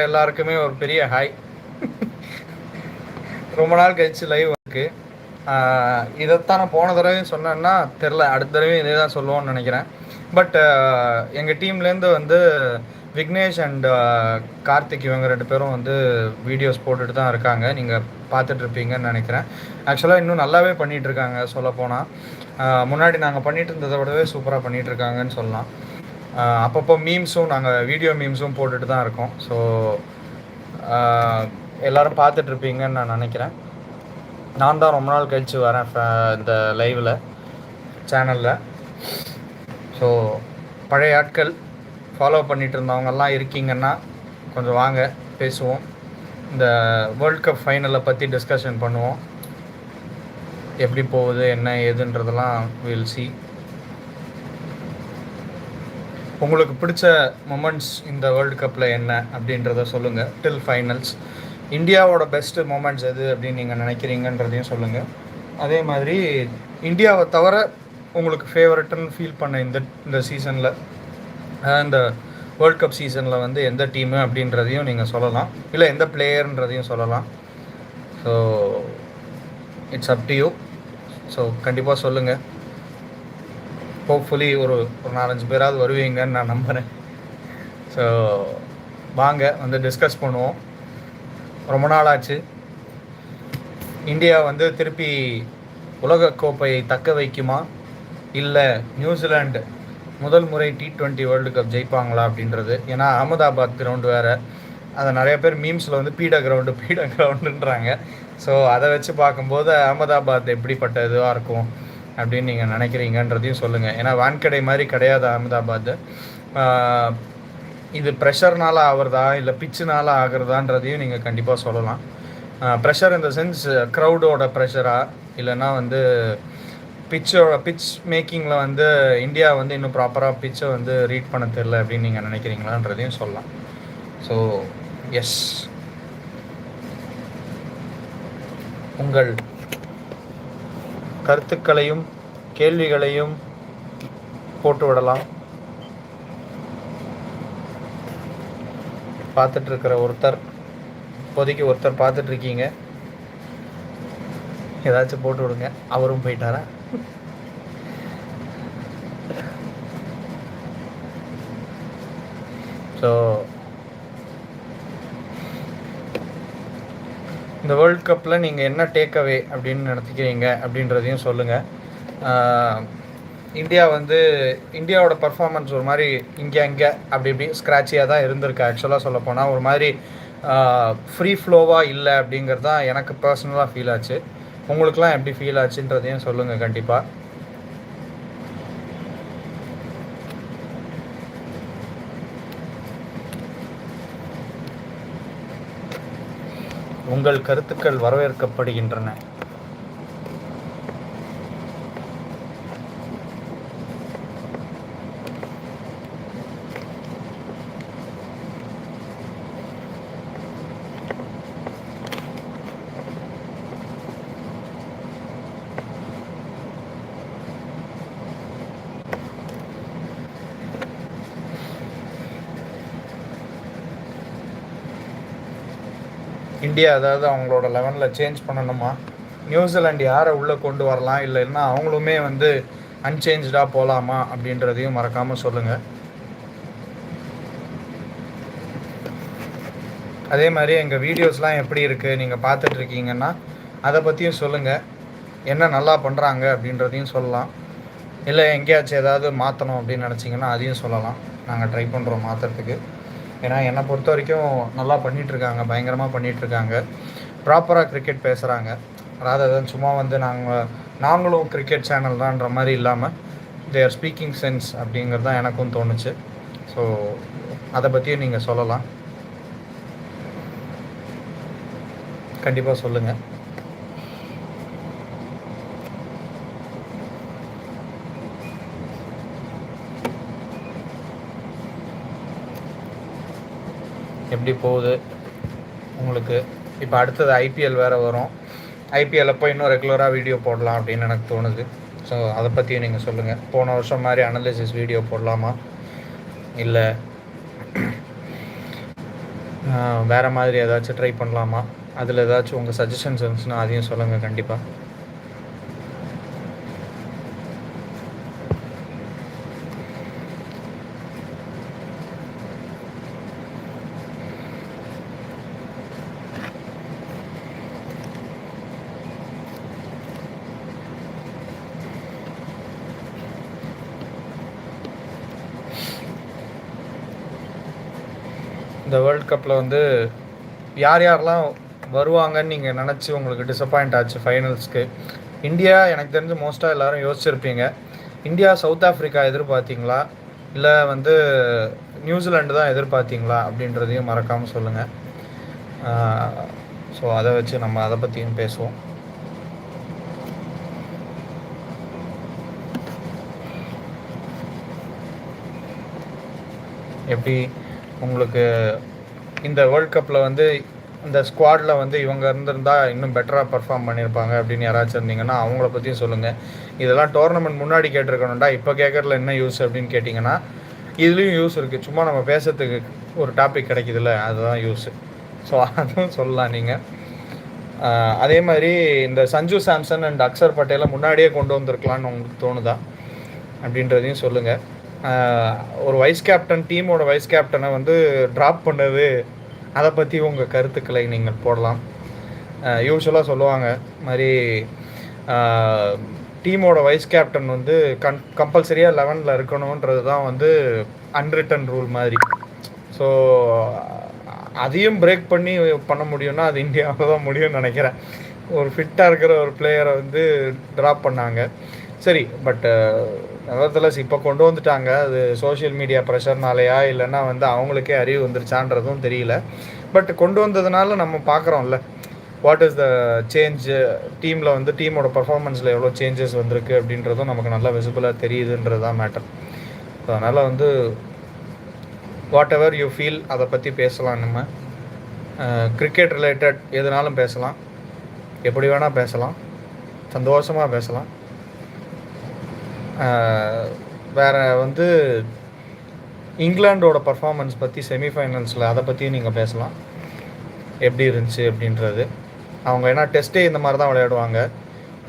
எல்லாருக்குமே ஒரு பெரிய ஹாய். ரொம்ப நாள் கழிச்சு லைவ் இருக்கு. இதைத்தான் நான் போன தடவையும் சொன்னேன்னா தெரில, அடுத்த தடவையும் இதே தான் சொல்லுவோன்னு நினைக்கிறேன். பட் எங்கள் டீம்லேருந்து வந்து விக்னேஷ் அண்ட் கார்த்திக் இவங்க 2 பேரும் வந்து வீடியோஸ் போட்டுட்டு தான் இருக்காங்க. நீங்கள் பார்த்துட்ருப்பீங்கன்னு நினைக்கிறேன். ஆக்சுவலாக இன்னும் நல்லாவே பண்ணிகிட்ருக்காங்க. சொல்லப்போனால் முன்னாடி நாங்கள் பண்ணிகிட்டு இருந்ததை விடவே சூப்பராக பண்ணிகிட்ருக்காங்கன்னு சொல்லலாம். அப்பப்போ மீம்ஸும் நாங்கள் வீடியோ மீம்ஸும் போட்டுட்டு தான் இருக்கோம். ஸோ எல்லோரும் பார்த்துட்ருப்பீங்கன்னு நான் நினைக்கிறேன். நான் தான் ரொம்ப நாள் கழித்து வரேன் இந்த லைவில் சேனலில். ஸோ பழைய ஆட்கள் ஃபாலோ பண்ணிகிட்டு இருந்தவங்கெல்லாம் இருக்கீங்கன்னா கொஞ்சம் வாங்க பேசுவோம். இந்த வேர்ல்ட் கப் ஃபைனலை பற்றி டிஸ்கஷன் பண்ணுவோம். எப்படி போகுது என்ன ஏதுன்றதெல்லாம் வில் சி. உங்களுக்கு பிடிச்ச மொமெண்ட்ஸ் இந்த வேர்ல்டு கப்பில் என்ன அப்படின்றத சொல்லுங்கள். டில் ஃபைனல்ஸ் இந்தியாவோட பெஸ்ட்டு மொமெண்ட்ஸ் எது அப்படின்னு நீங்கள் நினைக்கிறீங்கன்றதையும் சொல்லுங்கள். அதே மாதிரி இந்தியாவை தவிர உங்களுக்கு ஃபேவரட்டுன்னு ஃபீல் பண்ண இந்த சீசனில், இந்த வேர்ல்ட் கப் சீசனில் வந்து எந்த டீமு அப்படின்றதையும் நீங்கள் சொல்லலாம். இல்லை எந்த பிளேயர்ன்றதையும் சொல்லலாம். So it's up to you. So கண்டிப்பாக சொல்லுங்கள். ஹோப்ஃபுல்லி ஒரு 4-5 பேராவது வருவீங்கன்னு நான் நம்புகிறேன். ஸோ வாங்க வந்து டிஸ்கஸ் பண்ணுவோம். ரொம்ப நாள் ஆச்சு. இந்தியா வந்து திருப்பி உலகக்கோப்பையை தக்க வைக்குமா, இல்லை நியூசிலாண்டு முதல் முறை T20 வேர்ல்டு கப் ஜெயிப்பாங்களா அப்படின்றது. ஏன்னா அகமதாபாத் கிரவுண்டு வேறு, அதை நிறைய பேர் மீம்ஸில் வந்து பீட கிரவுண்டுன்றாங்க. ஸோ அதை வச்சு பார்க்கும்போது அகமதாபாத் எப்படிப்பட்ட இதுவாக இருக்கும் அப்படின்னு நீங்கள் நினைக்கிறீங்கன்றதையும் சொல்லுங்கள். ஏன்னா வான்கடை மாதிரி கிடையாது அகமதாபாத். இது ப்ரெஷர்னால் ஆகிறதா இல்லை பிச்சுனால் ஆகிறதான்றதையும் நீங்கள் கண்டிப்பாக சொல்லலாம். ப்ரெஷர் இந்த சென்ஸ் க்ரௌடோட ப்ரெஷரா, இல்லைன்னா வந்து பிட்ச் மேக்கிங்கில் வந்து இந்தியா வந்து இன்னும் ப்ராப்பராக பிட்சை வந்து ரீட் பண்ண தெரில அப்படின்னு நீங்கள் நினைக்கிறீங்களான்றதையும் சொல்லலாம். ஸோ எஸ், உங்கள் கருத்துக்களையும் கேள்விகளையும் போட்டு விடலாம். பார்த்துட்ருக்கிற இப்போதைக்கு ஒருத்தர் பார்த்துட்ருக்கீங்க, ஏதாச்சும் போட்டு விடுங்க. அவரும் போயிட்டாரா? ஸோ இந்த வேர்ல்ட் கப்பில் நீங்கள் என்ன டேக் அவே அப்படின்னு நினைக்கிறீங்க அப்படின்றதையும் சொல்லுங்கள். இந்தியாவோட பர்ஃபார்மன்ஸ் ஒரு மாதிரி இங்கே அப்படி இப்படி ஸ்க்ராட்சியாக தான் இருந்திருக்கு. ஆக்சுவலாக சொல்லப்போனால் ஒரு மாதிரி ஃப்ரீ ஃப்ளோவாக இல்லை அப்படிங்கிறது தான் எனக்கு பர்சனலாக ஃபீல் ஆச்சு. உங்களுக்குலாம் எப்படி ஃபீல் ஆச்சுன்றதையும் சொல்லுங்கள் கண்டிப்பாக. உங்கள் கருத்துக்கள் வரவேற்கப்படுகின்றன. இந்தியா அதாவது அவங்களோட 11ல் சேஞ்ச் பண்ணணுமா, நியூசிலாண்டு யாரை உள்ளே கொண்டு வரலாம், இல்லைன்னா அவங்களுமே வந்து அன்சேஞ்சாக போகலாமா அப்படின்றதையும் மறக்காமல் சொல்லுங்கள். அதே மாதிரி எங்கள் வீடியோஸ்லாம் எப்படி இருக்குது நீங்கள் பார்த்துட்ருக்கீங்கன்னா அதை பற்றியும் சொல்லுங்கள். என்ன நல்லா பண்ணுறாங்க அப்படின்றதையும் சொல்லலாம். இல்லை எங்கேயாச்சும் ஏதாவது மாற்றணும் அப்படின்னு நினச்சிங்கன்னா அதையும் சொல்லலாம். நாங்கள் ட்ரை பண்ணுறோம் மாற்றுறதுக்கு. ஏன்னா என்னை பொறுத்த வரைக்கும் நல்லா பண்ணிகிட்ருக்காங்க, பயங்கரமாக பண்ணிகிட்ருக்காங்க. ப்ராப்பராக கிரிக்கெட் பேசுகிறாங்க. அதாவது சும்மா வந்து நாங்களும் கிரிக்கெட் சேனல் தான்ன்ற மாதிரி இல்லாமல் தேர் ஸ்பீக்கிங் சென்ஸ் அப்படிங்கிறது தான் எனக்கும் தோணுச்சு. ஸோ அதை பற்றியும் நீங்கள் சொல்லலாம். கண்டிப்பாக சொல்லுங்கள். எப்படி போகுது உங்களுக்கு? இப்போ அடுத்தது ஐபிஎல் வேறு வரும். ஐபிஎல் அப்போ இன்னும் ரெகுலராக வீடியோ போடலாம் அப்படின்னு எனக்கு தோணுது. ஸோ அதை பற்றியும் நீங்கள் சொல்லுங்கள். போன வருஷம் மாதிரி அனலிசிஸ் வீடியோ போடலாமா, இல்லை வேறு மாதிரி ஏதாச்சும் ட்ரை பண்ணலாமா? அதில் ஏதாச்சும் உங்கள் சஜஷன்ஸ் இருந்துச்சுன்னா அதையும் சொல்லுங்கள் கண்டிப்பாக. இந்த வேர்ல்ட் கப்பில் வந்து யார் யாரெல்லாம் வருவாங்கன்னு நீங்கள் நினச்சி உங்களுக்கு டிசப்பாயிண்ட் ஆச்சு ஃபைனல்ஸ்க்கு? இந்தியா எனக்கு தெரிஞ்சு மோஸ்ட்டாக எல்லோரும் யோசிச்சிருப்பீங்க. இந்தியா சவுத் ஆஃப்ரிக்கா எதிர்பார்த்தீங்களா, இல்லை வந்து நியூசிலாண்டு தான் எதிர்பார்த்தீங்களா அப்படின்றதையும் மறக்காமல் சொல்லுங்கள். ஸோ அதை வச்சு நம்ம அதை பற்றியும் பேசுவோம். எப்படி உங்களுக்கு இந்த வேர்ல்ட் கப்பில் வந்து இந்த ஸ்குவாடில் வந்து இவங்க இருந்திருந்தால் இன்னும் பெட்டராக பர்ஃபார்ம் பண்ணியிருப்பாங்க அப்படின்னு யாராச்சும் இருந்தீங்கன்னா அவங்கள பற்றியும் சொல்லுங்கள். இதெல்லாம் டோர்னமெண்ட் முன்னாடி கேட்டிருக்கணும்டா, இப்போ கேட்குறதுல என்ன யூஸ் அப்படின்னு கேட்டிங்கன்னா இதுலேயும் யூஸ் இருக்குது. சும்மா நம்ம பேசுறதுக்கு ஒரு டாபிக் கிடைக்குதுல்ல, அதுதான் யூஸு. ஸோ அதுவும் சொல்லலாம் நீங்கள். அதே மாதிரி இந்த சஞ்சு சாம்சன் அண்ட் அக்ஷர் பட்டேலை முன்னாடியே கொண்டு வந்திருக்கலான்னு உங்களுக்கு தோணுதா அப்படின்றதையும் சொல்லுங்கள். ஒரு வைஸ் கேப்டன், டீமோட வைஸ் கேப்டனை வந்து ட்ராப் பண்ணது, அதை பற்றி உங்கள் கருத்துக்களை நீங்கள் போடலாம். யூஸ்வலாக சொல்லுவாங்க மாதிரி டீமோட வைஸ் கேப்டன் வந்து கம்பல்சரியாக 11ல் இருக்கணுன்றது தான் வந்து அன்ரிட்டன் ரூல் மாதிரி. ஸோ அதையும் பிரேக் பண்ணி பண்ண முடியும்னா அது இந்தியாவில் தான் முடியும்னு நினைக்கிறேன். ஒரு ஃபிட்டாக இருக்கிற ஒரு பிளேயரை வந்து ட்ராப் பண்ணாங்க. சரி, பட் நெவர்தலஸ் இப்போ கொண்டு வந்துட்டாங்க. அது சோஷியல் மீடியா ப்ரெஷர்னாலையா இல்லைன்னா வந்து அவங்களுக்கே அறிவு வந்துருச்சான்றதும் தெரியல. பட் கொண்டு வந்ததுனால நம்ம பார்க்குறோம்ல வாட் இஸ் த சேஞ்ச், டீமில் வந்து டீமோட பர்ஃபார்மன்ஸில் எவ்வளோ சேஞ்சஸ் வந்திருக்கு அப்படின்றதும் நமக்கு நல்லா விசிபிளாக தெரியுதுன்றது தான் மேட்டர். ஸோ அதனால் வந்து வாட் எவர் யூ ஃபீல் அதை பற்றி பேசலாம். நம்ம கிரிக்கெட் ரிலேட்டட் எதுனாலும் பேசலாம், எப்படி வேணால் பேசலாம், சந்தோஷமாக பேசலாம். வேறு வந்து இங்கிலாண்டோட பர்ஃபார்மன்ஸ் பற்றி செமிஃபைனல்ஸில் அதை பற்றியும் நீங்கள் பேசலாம், எப்படி இருந்துச்சு அப்படின்றது. அவங்க ஏன்னா டெஸ்ட்டே இந்த மாதிரி தான் விளையாடுவாங்க.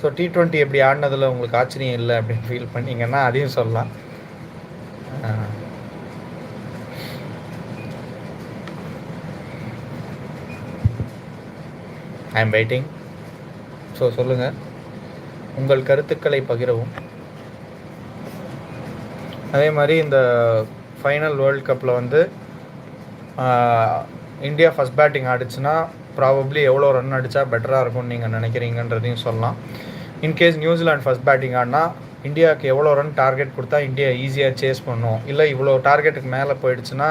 ஸோ T20 எப்படி ஆடினதில் உங்களுக்கு ஆச்சரியம் இல்லை அப்படின்னு ஃபீல் பண்ணிங்கன்னா அதையும் சொல்லலாம். I am waiting. ஸோ சொல்லுங்கள், உங்கள் கருத்துக்களை பகிரவும். அதே மாதிரி இந்த ஃபைனல் வேர்ல்ட் கப்பில் வந்து இந்தியா ஃபஸ்ட் பேட்டிங் ஆடிச்சுன்னா ப்ராபப்ளி எவ்வளோ ரன் அடித்தா பெட்டராக இருக்கும்னு நீங்கள் நினைக்கிறீங்கன்றதையும் சொல்லலாம். இன்கேஸ் நியூசிலாண்ட் ஃபஸ்ட் பேட்டிங் ஆடினா இந்தியாவுக்கு எவ்வளோ ரன் டார்கெட் கொடுத்தா இந்தியா ஈஸியாக சேஸ் பண்ணும், இல்லை இவ்வளோ டார்கெட்டுக்கு மேலே போயிடுச்சுன்னா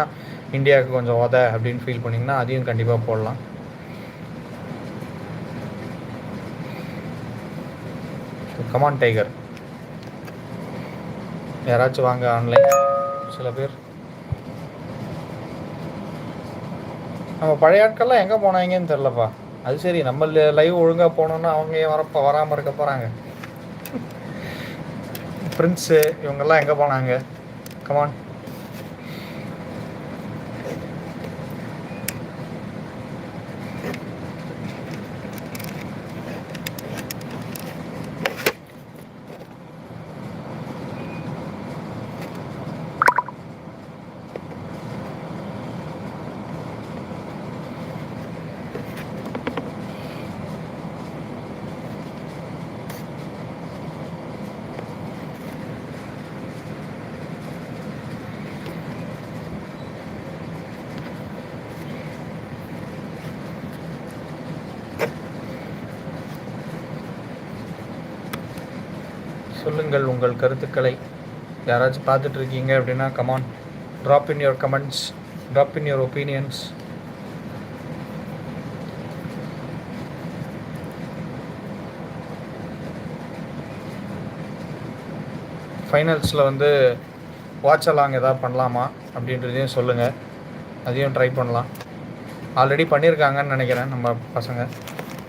இந்தியாவுக்கு கொஞ்சம் அப்படின்னு ஃபீல் பண்ணிங்கன்னா அதையும் கண்டிப்பாக போடலாம். கமான் டைகர், யாராச்சும் வாங்க ஆன்லைன். சில பேர் நம்ம பழைய ஆட்கள்லாம் எங்கே போனாங்கன்னு தெரிலப்பா. அது சரி, நம்ம லைவ் ஒழுங்காக போனோன்னா அவங்க ஏன் வராமல் இருக்க போகிறாங்க? பிரின்ஸு இவங்கெல்லாம் எங்கே போனாங்க? கமான். சொல்லுங்கள் உங்கள் கருத்துக்களை. யாராச்சும் பார்த்துட்ருக்கீங்க அப்படின்னா come on, drop in your comments, drop in your opinions. ஃபைனல்ஸில் வந்து வாட்ச் அலாங் எதாவது பண்ணலாமா அப்படின்றதையும் சொல்லுங்கள், அதையும் ட்ரை பண்ணலாம். ஆல்ரெடி பண்ணியிருக்காங்கன்னு நினைக்கிறேன் நம்ம பசங்க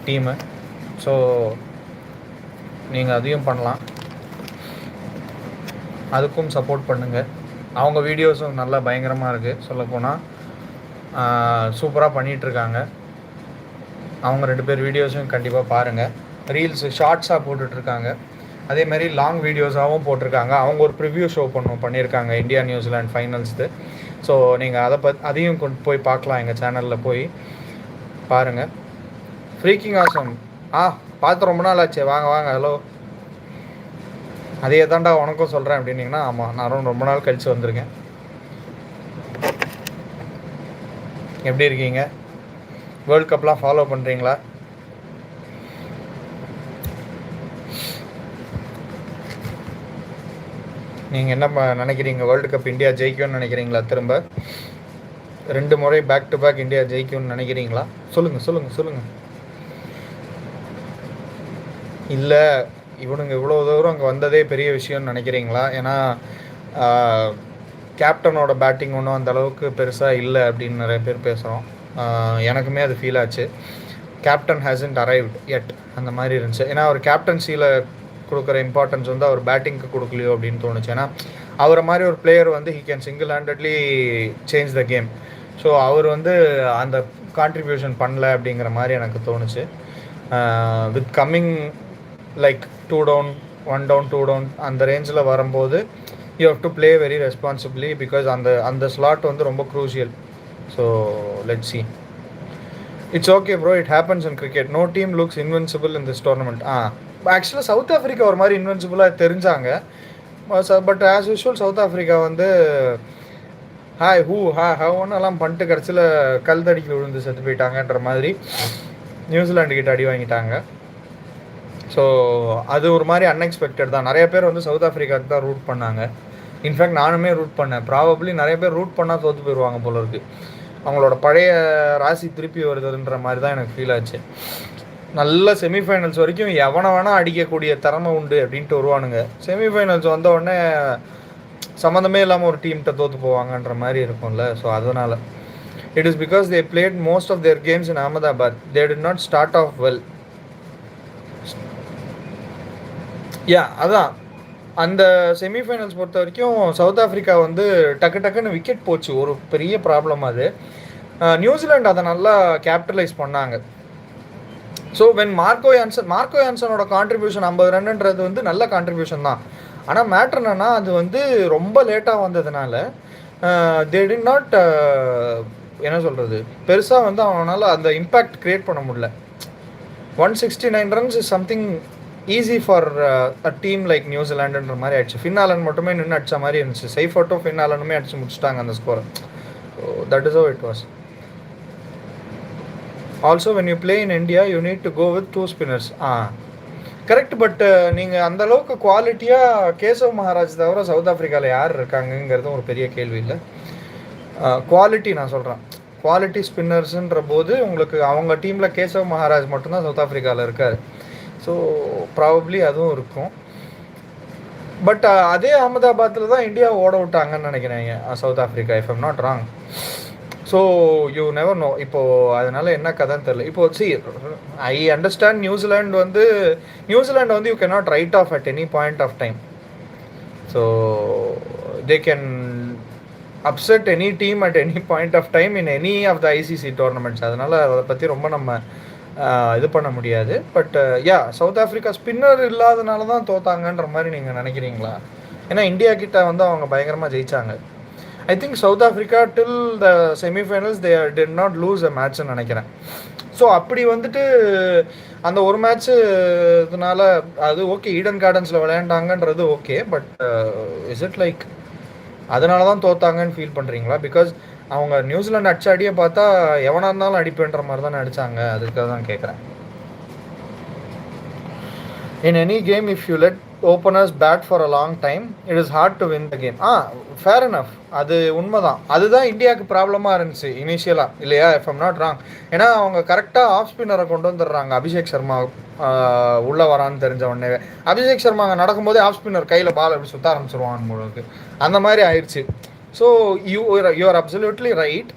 டீமு. ஸோ நீங்கள் அதையும் பண்ணலாம், அதுக்கும் சப்போர்ட் பண்ணுங்கள். அவங்க வீடியோஸும் நல்லா பயங்கரமாக இருக்குது சொல்லப்போனால். சூப்பராக பண்ணிகிட்ருக்காங்க. அவங்க 2 பேர் வீடியோஸும் கண்டிப்பாக பாருங்கள். ரீல்ஸு ஷார்ட்ஸாக போட்டுட்ருக்காங்க, அதே மாதிரி லாங் வீடியோஸாகவும் போட்டிருக்காங்க. அவங்க ஒரு ப்ரிவ்யூ ஷோ பண்ணியிருக்காங்க இந்தியா நியூசிலாண்ட் ஃபைனல்ஸ்து. ஸோ நீங்கள் அதையும் கொண்டு போய் பார்க்கலாம், எங்கள் சேனலில் போய் பாருங்கள். Freaking awesome. பார்த்து ரொம்ப நாள் ஆச்சு, வாங்க வாங்க. ஹலோ, அதே தான்டா உனக்கும் சொல்கிறேன் அப்படின்னீங்கன்னா, ஆமாம், நான் ரொம்ப நாள் கழித்து வந்திருக்கேன். எப்படி இருக்கீங்க? வேர்ல்ட் கப்லாம் ஃபாலோ பண்ணுறீங்களா? நீங்கள் என்ன நினைக்கிறீங்க? வேர்ல்டு கப் இந்தியா ஜெயிக்கும்னு நினைக்கிறீங்களா? திரும்ப 2 முறை பேக் டு பேக் இந்தியா ஜெயிக்கும்னு நினைக்கிறீங்களா? சொல்லுங்கள். இல்லை, இவனுங்க இவ்வளோ தூரம் அங்கே வந்ததே பெரிய விஷயம்னு நினைக்கிறீங்களா? ஏன்னா கேப்டனோட பேட்டிங் ஒன்றும் அந்த அளவுக்கு பெருசாக இல்லை அப்படின்னு நிறைய பேர் பேசுகிறோம். எனக்குமே அது ஃபீல் ஆச்சு. கேப்டன் ஹேசன்ட் அரைவ்ட் எட் அந்த மாதிரி இருந்துச்சு. ஏன்னா அவர் கேப்டன்சியில் கொடுக்குற இம்பார்ட்டன்ஸ் வந்து அவர் பேட்டிங்க்கு கொடுக்கலையோ அப்படின்னு தோணுச்சு. ஏன்னா அவரை மாதிரி ஒரு பிளேயர் வந்து he can single handedly change the game. So அவர் வந்து அந்த கான்ட்ரிபியூஷன் பண்ணல அப்படிங்கிற மாதிரி எனக்கு தோணுச்சு. With coming like 2 down 1 down 2 down அந்த ரேஞ்சில் வரும்போது you have to play very responsibly, because அந்த ஸ்லாட் வந்து ரொம்ப crucial. So let's see. It's okay bro, it happens in cricket. No team looks invincible in this tournament. ஆக்சுவலாக South Africa ஒரு மாதிரி இன்வென்சிபிளாக தெரிஞ்சாங்க. But as usual South Africa வந்து ஹவ் பண்ணிட்டு கடைசியில் கல் தடிக்கு விழுந்து செத்து போயிட்டாங்கன்ற மாதிரி நியூசிலாண்டு கிட்ட அடி வாங்கிட்டாங்க. ஸோ அது ஒரு மாதிரி அன்எக்ஸ்பெக்டட் தான். நிறைய பேர் வந்து சவுத் ஆஃப்ரிக்காவுக்கு தான் ரூட் பண்ணாங்க. இன்ஃபேக்ட் நானுமே ரூட் பண்ணேன். ப்ராபப்ளி நிறைய பேர் ரூட் பண்ணால் தோற்று போயிடுவாங்க போல இருக்குது. அவங்களோட பழைய ராசி திருப்பி வருதுன்ற மாதிரி தான் எனக்கு ஃபீல் ஆச்சு. நல்ல செமிஃபைனல்ஸ் வரைக்கும் எவனை வேணால் அடிக்கக்கூடிய திறமை உண்டு அப்படின்ட்டு வருவானுங்க. செமிஃபைனல்ஸ் வந்த உடனே சம்மந்தமே இல்லாமல் ஒரு டீம்கிட்ட தோற்று போவாங்கன்ற மாதிரி இருக்கும்ல. ஸோ அதனால் it is because they played most of their games in Ahmedabad. They did not start off well. அதான் அந்த செமிஃபைனல்ஸ் பொறுத்த வரைக்கும் சவுத் ஆஃப்ரிக்கா வந்து டக்குன்னு விக்கெட் போச்சு. ஒரு பெரிய ப்ராப்ளம் அது. நியூசிலாண்டு அதை நல்லா கேபிட்டலைஸ் பண்ணாங்க. ஸோ வென் மார்க்கோ யான்சனோட கான்ட்ரிபியூஷன் 50 ரன்ன்றது வந்து நல்ல கான்ட்ரிபியூஷன் தான். ஆனால் மேட்ரு என்னன்னா, அது வந்து ரொம்ப லேட்டாக வந்ததுனால தே டிட் நாட் என்ன சொல்கிறது, பெருசாக வந்து அவனால் அந்த இம்பேக்ட் க்ரியேட் பண்ண முடியல. 169 runs is something easy for a team like நியூசிலாண்டுன்ற மாதிரி ஆயிடுச்சு. ஃபின்னாலன் மட்டுமே நின்று அடித்த மாதிரி இருந்துச்சு. சைஃபர்ட்டும் ஃபின்னாலனுமே அடிச்சு முடிச்சிட்டாங்க அந்த ஸ்கோரை. So that is how it was. Also when you play in India you need to go with 2 spinners. Correct. But நீங்கள் அந்தளவுக்கு குவாலிட்டியாக கேசவ் மகாராஜ் தவிர சவுத் ஆஃப்ரிக்காவில் யார் இருக்காங்கங்கிறதும் ஒரு பெரிய கேள்வி இல்லை. குவாலிட்டி நான் சொல்கிறேன், குவாலிட்டி ஸ்பின்னர்ஸுன்ற போது உங்களுக்கு அவங்க டீமில் கேசவ் மகாராஜ் மட்டும்தான் சவுத் ஆஃப்ரிக்காவில் இருக்கார். ஸோ ப்ராபப்ளி அதுவும் இருக்கும். பட் அதே அகமதாபாத்தில் தான் இந்தியா ஓட விட்டாங்கன்னு நினைக்கிறேன் South Africa, if I'm not wrong. So you never know. இப்போது அதனால் என்ன கதைன்னு தெரில. இப்போது ஐ அண்டர்ஸ்டாண்ட் நியூசிலாண்டு வந்து you can not write off at any point of time. So they can upset any team at any point of time in any of the ICC tournaments. அதனால் அதை பற்றி ரொம்ப நம்ம இது பண்ண முடியாது. பட் சவுத் ஆஃப்ரிக்கா ஸ்பின்னர் இல்லாதனால தான் தோத்தாங்கன்ற மாதிரி நீங்கள் நினைக்கிறீங்களா? ஏன்னா இந்தியா கிட்ட வந்து அவங்க பயங்கரமாக ஜெயித்தாங்க. I think South Africa till the semifinals they did not lose a மேட்ச்னு நினைக்கிறேன். ஸோ அப்படி வந்துட்டு அந்த ஒரு மேட்ச்சுனால அது ஓகே, ஈடன் கார்டன்ஸில் விளையாண்டாங்கன்றது okay. But is it like அதனால தான் தோத்தாங்கன்னு ஃபீல் பண்ணுறீங்களா? பிகாஸ் அவங்க நியூசிலாந்து அடிச்ச அடியை பார்த்தா எவனாக இருந்தாலும் அடிப்புன்ற மாதிரி தானே அடித்தாங்க. அதுக்காக தான் கேட்குறேன். In any game if you let openers bat for a long time it is hard to win the game. Fair enough, அது உண்மைதான். அதுதான் இந்தியாவுக்கு ப்ராப்ளமாக இருந்துச்சு இனிஷியலாக, இல்லையா? If I'm not wrong. ஏன்னா அவங்க கரெக்டாக ஆஃப் ஸ்பின்னரை கொண்டு வந்துடுறாங்க. அபிஷேக் சர்மா உள்ளே வரான்னு தெரிஞ்ச உடனே அபிஷேக் சர்மா அங்கே நடக்கும்போதே ஆஃப் ஸ்பின்னர் கையில் பால் அப்படி சுற்ற ஆரம்பிச்சிருவான் உங்களுக்கு. அந்த மாதிரி ஆயிடுச்சு. So you are absolutely right.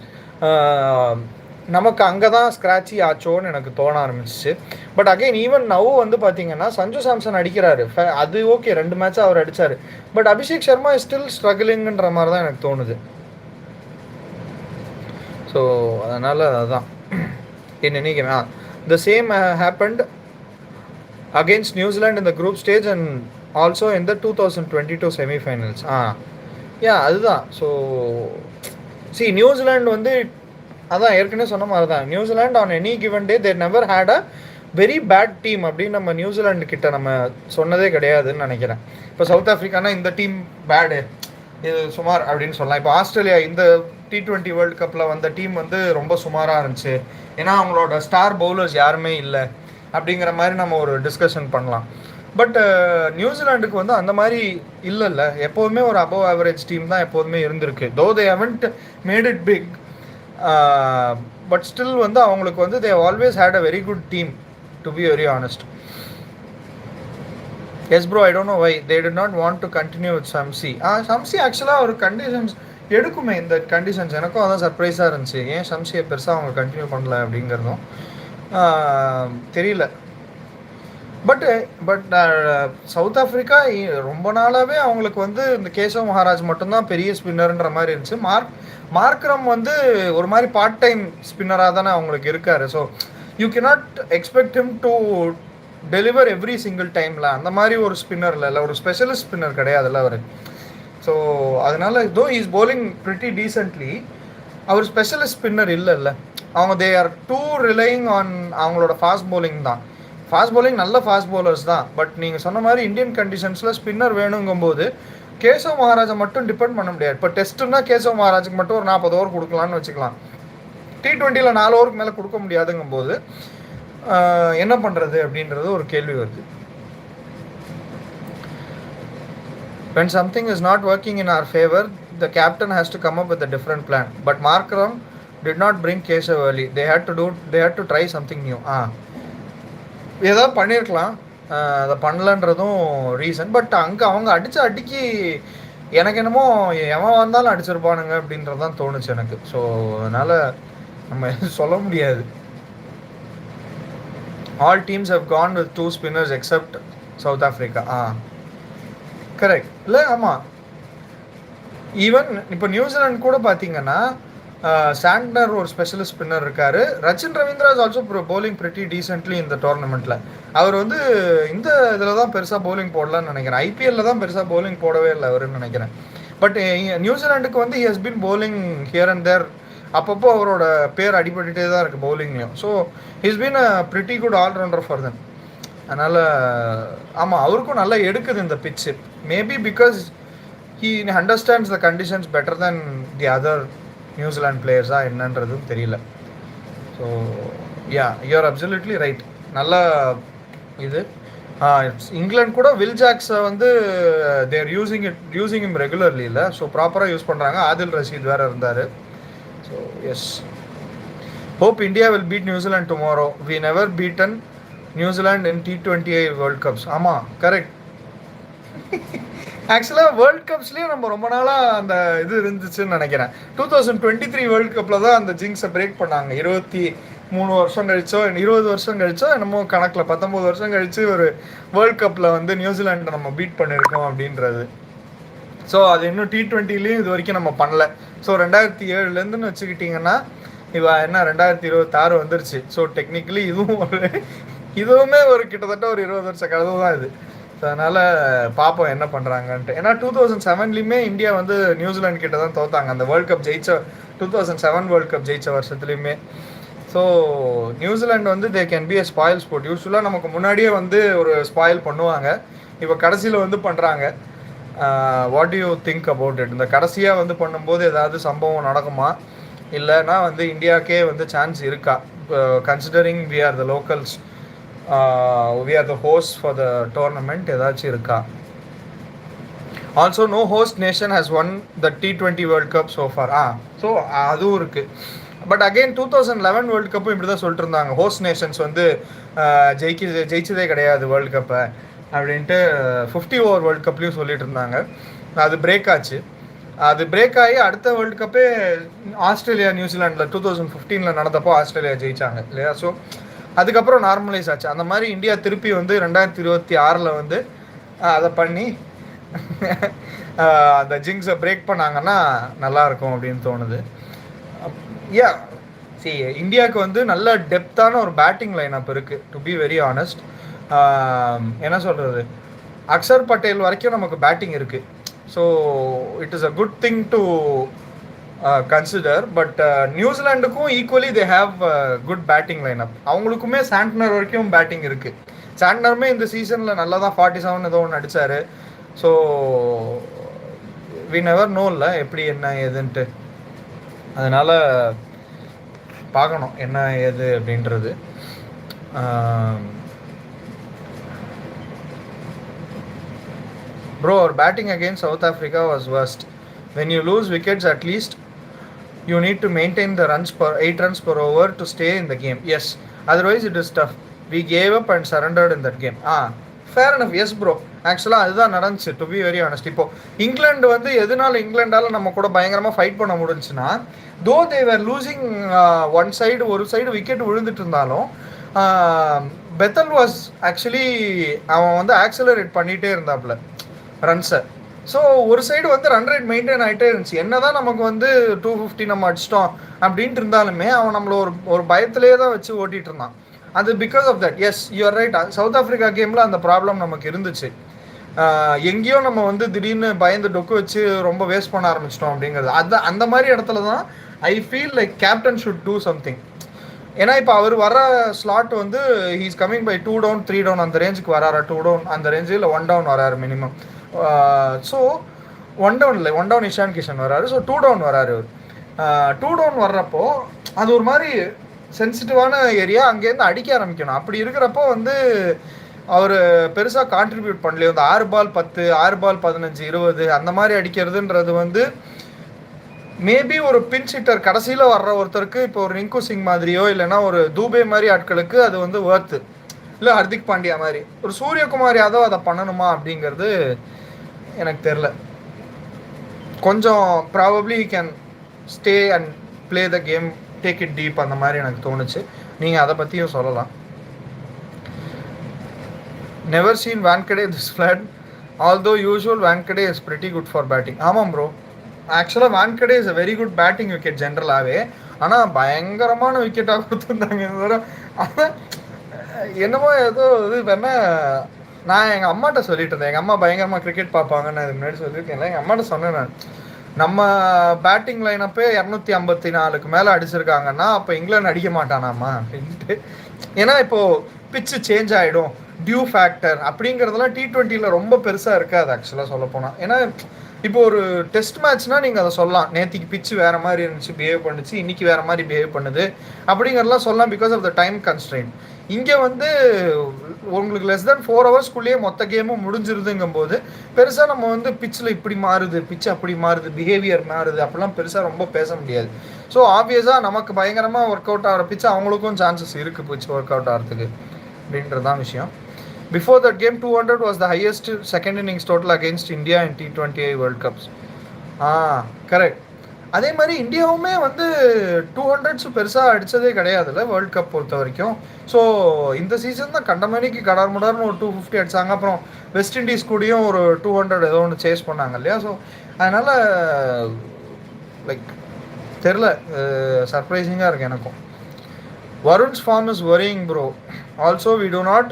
நமக்கு அங்கே தான் ஸ்க்ராட்சி ஆச்சோன்னு எனக்கு தோண ஆரம்பிச்சிச்சு. பட் அகைன் ஈவன் நவ் வந்து பார்த்தீங்கன்னா சஞ்சு சாம்சன் அடிக்கிறாரு, அது ஓகே, 2 மேட்சாக அவர் அடித்தார். But Abhishek Sharma is still ஸ்ட்ரகிளிங்குன்ற மாதிரி தான் எனக்கு தோணுது. ஸோ அதனால் அதுதான் நினைக்கிறேன். The same happened against New Zealand in the group stage and also in the 2022 semi-finals. அதுதான். ஸோ நியூசிலாண்ட் வந்து அதான் ஏற்கனவே சொன்ன மாதிரி தான். New Zealand on any given day there never had a very bad team அப்படின்னு நம்ம நியூசிலாண்டு கிட்ட நம்ம சொன்னதே கிடையாதுன்னு நினைக்கிறேன். இப்போ சவுத் ஆஃப்ரிக்கானா இந்த டீம் பேடு, இது சுமார் அப்படின்னு சொல்லலாம். இப்போ ஆஸ்திரேலியா இந்த T20 வேர்ல்டு கப்பில் வந்த டீம் வந்து ரொம்ப சுமாராக இருந்துச்சு, ஏன்னா அவங்களோட ஸ்டார் பவுலர்ஸ் யாருமே இல்லை அப்படிங்கிற மாதிரி நம்ம ஒரு டிஸ்கஷன் பண்ணலாம். பட் நியூசிலாண்டுக்கு வந்து அந்த மாதிரி இல்லைல்ல, எப்போதுமே ஒரு அபவ் ஆவரேஜ் டீம் தான் எப்போதுமே இருந்திருக்கு. Though they haven't made it big, but still வந்து அவங்களுக்கு வந்து they always had a very good team to be very honest. Yes bro, I don't know why they did not want to continue with Shamsi. Shamsi ஆக்சுவலாக ஒரு conditions எடுக்குமே இந்த conditions. எனக்கும் அதான் சர்ப்ரைஸாக இருந்துச்சு, ஏன் சம்சியை பெருசாக அவங்க கண்டினியூ பண்ணல அப்படிங்கிறதும் தெரியல. பட் சவுத் ஆஃப்ரிக்கா ரொம்ப நாளாகவே அவங்களுக்கு வந்து இந்த கேசவ் மகாராஜ் மட்டும்தான் பெரிய ஸ்பின்னர்ன்ற மாதிரி இருந்துச்சு. மார்க்ரம் வந்து ஒரு மாதிரி பார்ட் டைம் ஸ்பின்னராக தானே அவங்களுக்கு இருக்காரு. So you cannot expect him to deliver every single டைமில். அந்த மாதிரி ஒரு ஸ்பின்னர் இல்லை, ஒரு ஸ்பெஷலிஸ்ட் ஸ்பின்னர் கிடையாதுல்ல அவர். ஸோ அதனால though is bowling pretty decently, அவர் ஸ்பெஷலிஸ்ட் ஸ்பின்னர் இல்லைல்ல. அவங்க they are too relying on அவங்களோட ஃபாஸ்ட் பவுலிங் தான். ஃபாஸ்ட் பவுலிங் நல்ல ஃபாஸ்ட் பவுலர்ஸ் தான், பட் நீங்கள் சொன்ன மாதிரி இந்தியன் கண்டிஷன்ஸில் ஸ்பின்னர் வேணுங்கும்போது கேசவ் மகாராஜை மட்டும் டிபெண்ட் பண்ண முடியாது. இப்போ டெஸ்ட்டுன்னா கேசவ் மகாராஜுக்கு மட்டும் ஒரு 40 ஓவர் கொடுக்கலான்னு வச்சுக்கலாம். T20ல் 4 ஓவருக்கு மேலே கொடுக்க முடியாதுங்கும்போது என்ன பண்ணுறது அப்படின்றது ஒரு கேள்வி வருது. When something is not working in our favor, the captain has to come up with a different plan. But Markram did not bring Keshav early. They had to try something new. ஏதாவது பண்ணியிருக்கலாம், அதை பண்ணலன்றதும் reason. But அங்கே அவங்க அடிக்கி எனக்கு என்னமோ எவன் வந்தாலும் அடிச்சிருப்பானுங்க அப்படின்றது தான் தோணுச்சு எனக்கு. ஸோ அதனால் நம்ம சொல்ல முடியாது. All teams have gone with 2 spinners except South Africa. Correct இல்லை? ஆமாம். ஈவன் இப்போ நியூசிலாந்து கூட பார்த்தீங்கன்னா சாண்ட்னர் ஒரு ஸ்பெஷலிஸ்ட் ஸ்பின்னர் இருக்கார். Rachin Ravindra is also bowling pretty decently இந்த டோர்னமெண்ட்டில். அவர் வந்து இந்த இதில் தான் பெருசாக bowling போடலான்னு நினைக்கிறேன். ஐபிஎல்லில் தான் பெருசாக bowling போடவே இல்லை அவருன்னு நினைக்கிறேன். பட் நியூசிலாண்டுக்கு வந்து he has been bowling here and there. அப்பப்போ அவரோட பேர் அடிபட்டுட்டே தான் இருக்குது bowlingலையும். So he's been a pretty good all-rounder for them. அதனால் ஆமாம், அவருக்கும் நல்லா எடுக்குது இந்த பிச்சு. Maybe because he understands the conditions better than the other New Zealand பிளேயர்ஸாக என்னன்றதும் தெரியல. So you're absolutely right. நல்லா இது இங்கிலாந்து கூட வில் ஜாக்ஸை வந்து தேர் யூஸிங் இம் ரெகுலர்லி இல்லை. ஸோ ப்ராப்பராக யூஸ் பண்ணுறாங்க. ஆதில் ரஷீத் வேறு இருந்தார். So yes, hope India will beat New Zealand tomorrow. We never beaten New Zealand in T20 world cups. ஆமாம், கரெக்ட். ஆக்சுவலாக வேர்ல்ட் கப்ஸ்லேயே நம்ம ரொம்ப நாளாக அந்த இது இருந்துச்சுன்னு நினைக்கிறேன். 2023 வேர்ல்டு கப்பில் தான் அந்த ஜிங்ஸை பிரேக் பண்ணாங்க. 23 வருஷம் கழிச்சோ 20 வருஷம் கழிச்சோ என்னமோ கணக்கில் 19 வருஷம் கழிச்சு ஒரு வேர்ல்ட் கப்பில் வந்து நியூசிலாண்டை நம்ம பீட் பண்ணியிருக்கோம் அப்படின்றது. ஸோ அது இன்னும் T20லையும் இது வரைக்கும் நம்ம பண்ணல. ஸோ 2007லேருந்துன்னு வச்சுக்கிட்டிங்கன்னா இப்போ என்ன 2026 வந்துருச்சு. ஸோ டெக்னிக்கலி இதுவுமே ஒரு கிட்டத்தட்ட ஒரு 20 வருஷம் கதவு தான் இது. ஸோ அதனால் பார்ப்போம் என்ன பண்ணுறாங்கன்ட்டு. ஏன்னா 2007லேயுமே இந்தியா வந்து நியூசிலாந்து கிட்ட தான் தோத்தாங்க அந்த வேர்ல்ட் கப் ஜெயிச்ச 2007 வேர்ல்ட் கப் ஜெயிச்ச வருஷத்துலேயுமே. ஸோ நியூசிலாந்து வந்து they can be a spoil sport. யூஸ்வலாக நமக்கு முன்னாடியே வந்து ஒரு ஸ்பாயில் பண்ணுவாங்க, இப்போ கடைசியில் வந்து பண்ணுறாங்க. What to you think about it? இந்த கடைசியாக வந்து பண்ணும்போது ஏதாவது சம்பவம் நடக்குமா, இல்லைன்னா வந்து இந்தியாவுக்கே வந்து சான்ஸ் இருக்கா? Considering we are the locals, we are the hosts for the tournament, ஏதாச்சும் இருக்கா? Also no host nation has won the T20 World Cup so far. So அதுவும் இருக்குது. பட் அகெயின் 2011 வேர்ல்டு கப்பும் இப்படி தான் சொல்லிட்டு இருந்தாங்க, ஹோஸ்ட் நேஷன்ஸ் வந்து ஜெயிச்சதே கிடையாது வேர்ல்டு கப்பை அப்படின்ட்டு. 50 ஓவர் வேர்ல்டு கப்லேயும் சொல்லிட்டு இருந்தாங்க. அது பிரேக் ஆச்சு. அது பிரேக் ஆகி அடுத்த வேர்ல்டு கப்பே ஆஸ்திரேலியா நியூசிலாண்டில் 2015 நடந்தப்போ ஆஸ்திரேலியா ஜெயிச்சாங்க இல்லையா? ஸோ அதுக்கப்புறம் நார்மலைஸ் ஆச்சு. அந்த மாதிரி இந்தியா திருப்பி வந்து 2026 வந்து அதை பண்ணி அந்த ஜிங்ஸை பிரேக் பண்ணாங்கன்னா நல்லாயிருக்கும் அப்படின்னு தோணுது. யா சி இந்தியாவுக்கு வந்து நல்ல டெப்த்தான ஒரு பேட்டிங் லைனப் இருக்குது டு பி வெரி ஆனஸ்ட். என்ன சொல்கிறது, அக்ஷர் பட்டேல் வரைக்கும் நமக்கு பேட்டிங் இருக்குது. So it is a good thing to consider. But நியூசிலாண்டுக்கும் equally they have good batting lineup. அவங்களுக்குமே சாண்ட்னர் வரைக்கும் பேட்டிங் இருக்குது. சாண்ட்னருமே இந்த சீசனில் நல்லா தான் 47 ஏதோ ஒன்று அடித்தார். ஸோ வி நெவர் நோ இல்லை எப்படி என்ன ஏதுன்ட்டு. அதனால் பார்க்கணும் என்ன ஏது அப்படின்றது. Bro, our batting against South Africa was worst. When you lose wickets, at least you need to maintain the runs per 8 runs per over to stay in the game. Yes, otherwise it is tough. We gave up and surrendered in that game. Fair enough. Yes bro, ஆக்சுவலாக அதுதான் நடந்துச்சு to be very honest. இப்போ இங்கிலாந்து வந்து எதனால இங்கிலாண்டால் நம்ம கூட பயங்கரமாக fight பண்ண முடிஞ்சுன்னா, தோ தே வேர் லூசிங் ஒன் சைடு, ஒரு சைடு விக்கெட் விழுந்துட்டு இருந்தாலும் பெத்தல் வாஸ் ஆக்சுவலி அவன் வந்து ஆக்சலரேட் பண்ணிகிட்டே இருந்தாப்புல ரன்ஸை. ஸோ ஒரு சைடு வந்து ரன் ரேட் மெயின்டைன் ஆகிட்டே இருந்துச்சு. என்ன தான் நமக்கு வந்து 250 நம்ம அடிச்சிட்டோம் அப்படின்ட்டு இருந்தாலுமே அவன் நம்மளை ஒரு பயத்திலே தான் வச்சு ஓட்டிகிட்டு இருந்தான். அது because of that. Yes you're right. South Africa கேமில் அந்த ப்ராப்ளம் நமக்கு இருந்துச்சு. எங்கேயோ நம்ம வந்து திடீர்னு பயந்து டொக்கு வச்சு ரொம்ப வேஸ்ட் பண்ண ஆரம்பிச்சிட்டோம் அப்படிங்கிறது. அந்த மாதிரி இடத்துல தான் I feel like captain should do something. ஏன்னா இப்போ அவர் வர ஸ்லாட் வந்து he's coming by 2 down 3 down அந்த ரேஞ்சுக்கு வராரா, 2 down அந்த ரேஞ்சு, இல்லை 1 down வராரு மினிமம். ஸோ 1 down இல்லை, 1 down இஷான் கிஷன் வராரு. ஸோ 2 down வராரு அவர். 2 down வர்றப்போ அது ஒரு மாதிரி சென்சிட்டிவான ஏரியா, அங்கேருந்து அடிக்க ஆரம்பிக்கணும். அப்படி இருக்கிறப்போ வந்து அவர் பெருசாக கான்ட்ரிபியூட் பண்ணலையோ. அந்த 6 ball 10, 6 ball 15, 20 அந்த மாதிரி அடிக்கிறதுன்றது வந்து மேபி ஒரு பின் ஹிட்டர் கடைசியில் வர்ற ஒருத்தருக்கு, இப்போ ஒரு ரிங்கு சிங் மாதிரியோ இல்லைன்னா ஒரு தூபே மாதிரி ஆட்களுக்கு அது வந்து ஒர்த்து. இல்லை ஹர்திக் பாண்டியா மாதிரி ஒரு சூரியகுமார் யாதவ் அதை பண்ணணுமா அப்படிங்கிறது எனக்கு தெரில. கொஞ்சம் probably can stay and play the game, take it deep அந்த மாதிரி எனக்கு தோணுச்சு. நீங்கள் அதை பற்றியும் சொல்லலாம். Never seen Wankhede this flood, although usual Wankhede is pretty good for batting. ஆமாம் ப்ரோ, ஆக்சுவலாக Wankhede is a very good batting wicket ஜென்ரலாகவே. ஆனால் பயங்கரமான விக்கெட்டாக கொடுத்துருந்தாங்க இந்த தடவை. ஆனால் என்னமோ ஏதோ இது வேணால் நான் எங்கள் அம்மாட்ட சொல்லிட்டு இருந்தேன். எங்கள் அம்மா பயங்கரமாக கிரிக்கெட் பார்ப்பாங்கன்னு அது முன்னாடி சொல்லியிருக்கேன். எங்கள் அம்மாட்ட சொன்னேன் நான், நம்ம பேட்டிங் லைனப்பே 254 மேலே அடிச்சிருக்காங்கன்னா அப்போ இங்கிலாந்து அடிக்க மாட்டானாமா அப்படின்ட்டு. ஏன்னா இப்போது பிச்சு சேஞ்ச் ஆகிடும், டியூ ஃபேக்டர் அப்படிங்கிறதெல்லாம் T20 ரொம்ப பெருசாக இருக்காது ஆக்சுவலாக சொல்லப்போனால். ஏன்னா இப்போ ஒரு டெஸ்ட் மேட்ச்னால் நீங்கள் அதை சொல்லலாம், நேற்றுக்கு பிச்சு வேறு மாதிரி இருந்துச்சு, பிஹேவ் பண்ணுச்சு, இன்றைக்கி வேறு மாதிரி பிஹேவ் பண்ணுது அப்படிங்கிறதெல்லாம் சொல்லலாம், because of the time constraint. இங்கே வந்து உங்களுக்கு லெஸ் தென் 4 hours மொத்த கேமும் முடிஞ்சிருதுங்கும் போது பெருசாக நம்ம வந்து பிச்சில் இப்படி மாறுது, பிச்சு அப்படி மாறுது, பிஹேவியர் மாறுது அப்படிலாம் பெருசாக ரொம்ப பேச முடியாது. ஸோ ஆப்வியஸாக நமக்கு பயங்கரமாக ஒர்க் அவுட் ஆகிற பிச்சு அவங்களுக்கும் சான்சஸ் இருக்குது பிச்சு ஒர்க் அவுட் ஆகிறதுக்கு அப்படின்றது தான் விஷயம். Before that game, 200 was the highest second innings total against India in T20 World Cups. Correct. அதே மாதிரி இந்தியாவுமே வந்து 200s பெருசாக அடித்ததே கிடையாதுல்ல வேர்ல்டு கப் பொறுத்த வரைக்கும். ஸோ இந்த சீசன் தான் கண்டமணிக்கு கடார்முடார்னு ஒரு 250 அடித்தாங்க. அப்புறம் வெஸ்ட் இண்டீஸ் கூடயும் ஒரு 200 ஏதோ ஒன்று சேஸ் பண்ணாங்க இல்லையா. ஸோ அதனால் லைக் தெரில, சர்ப்ரைசிங்காக இருக்குது எனக்கும். Varun's form is worrying bro. Also we do not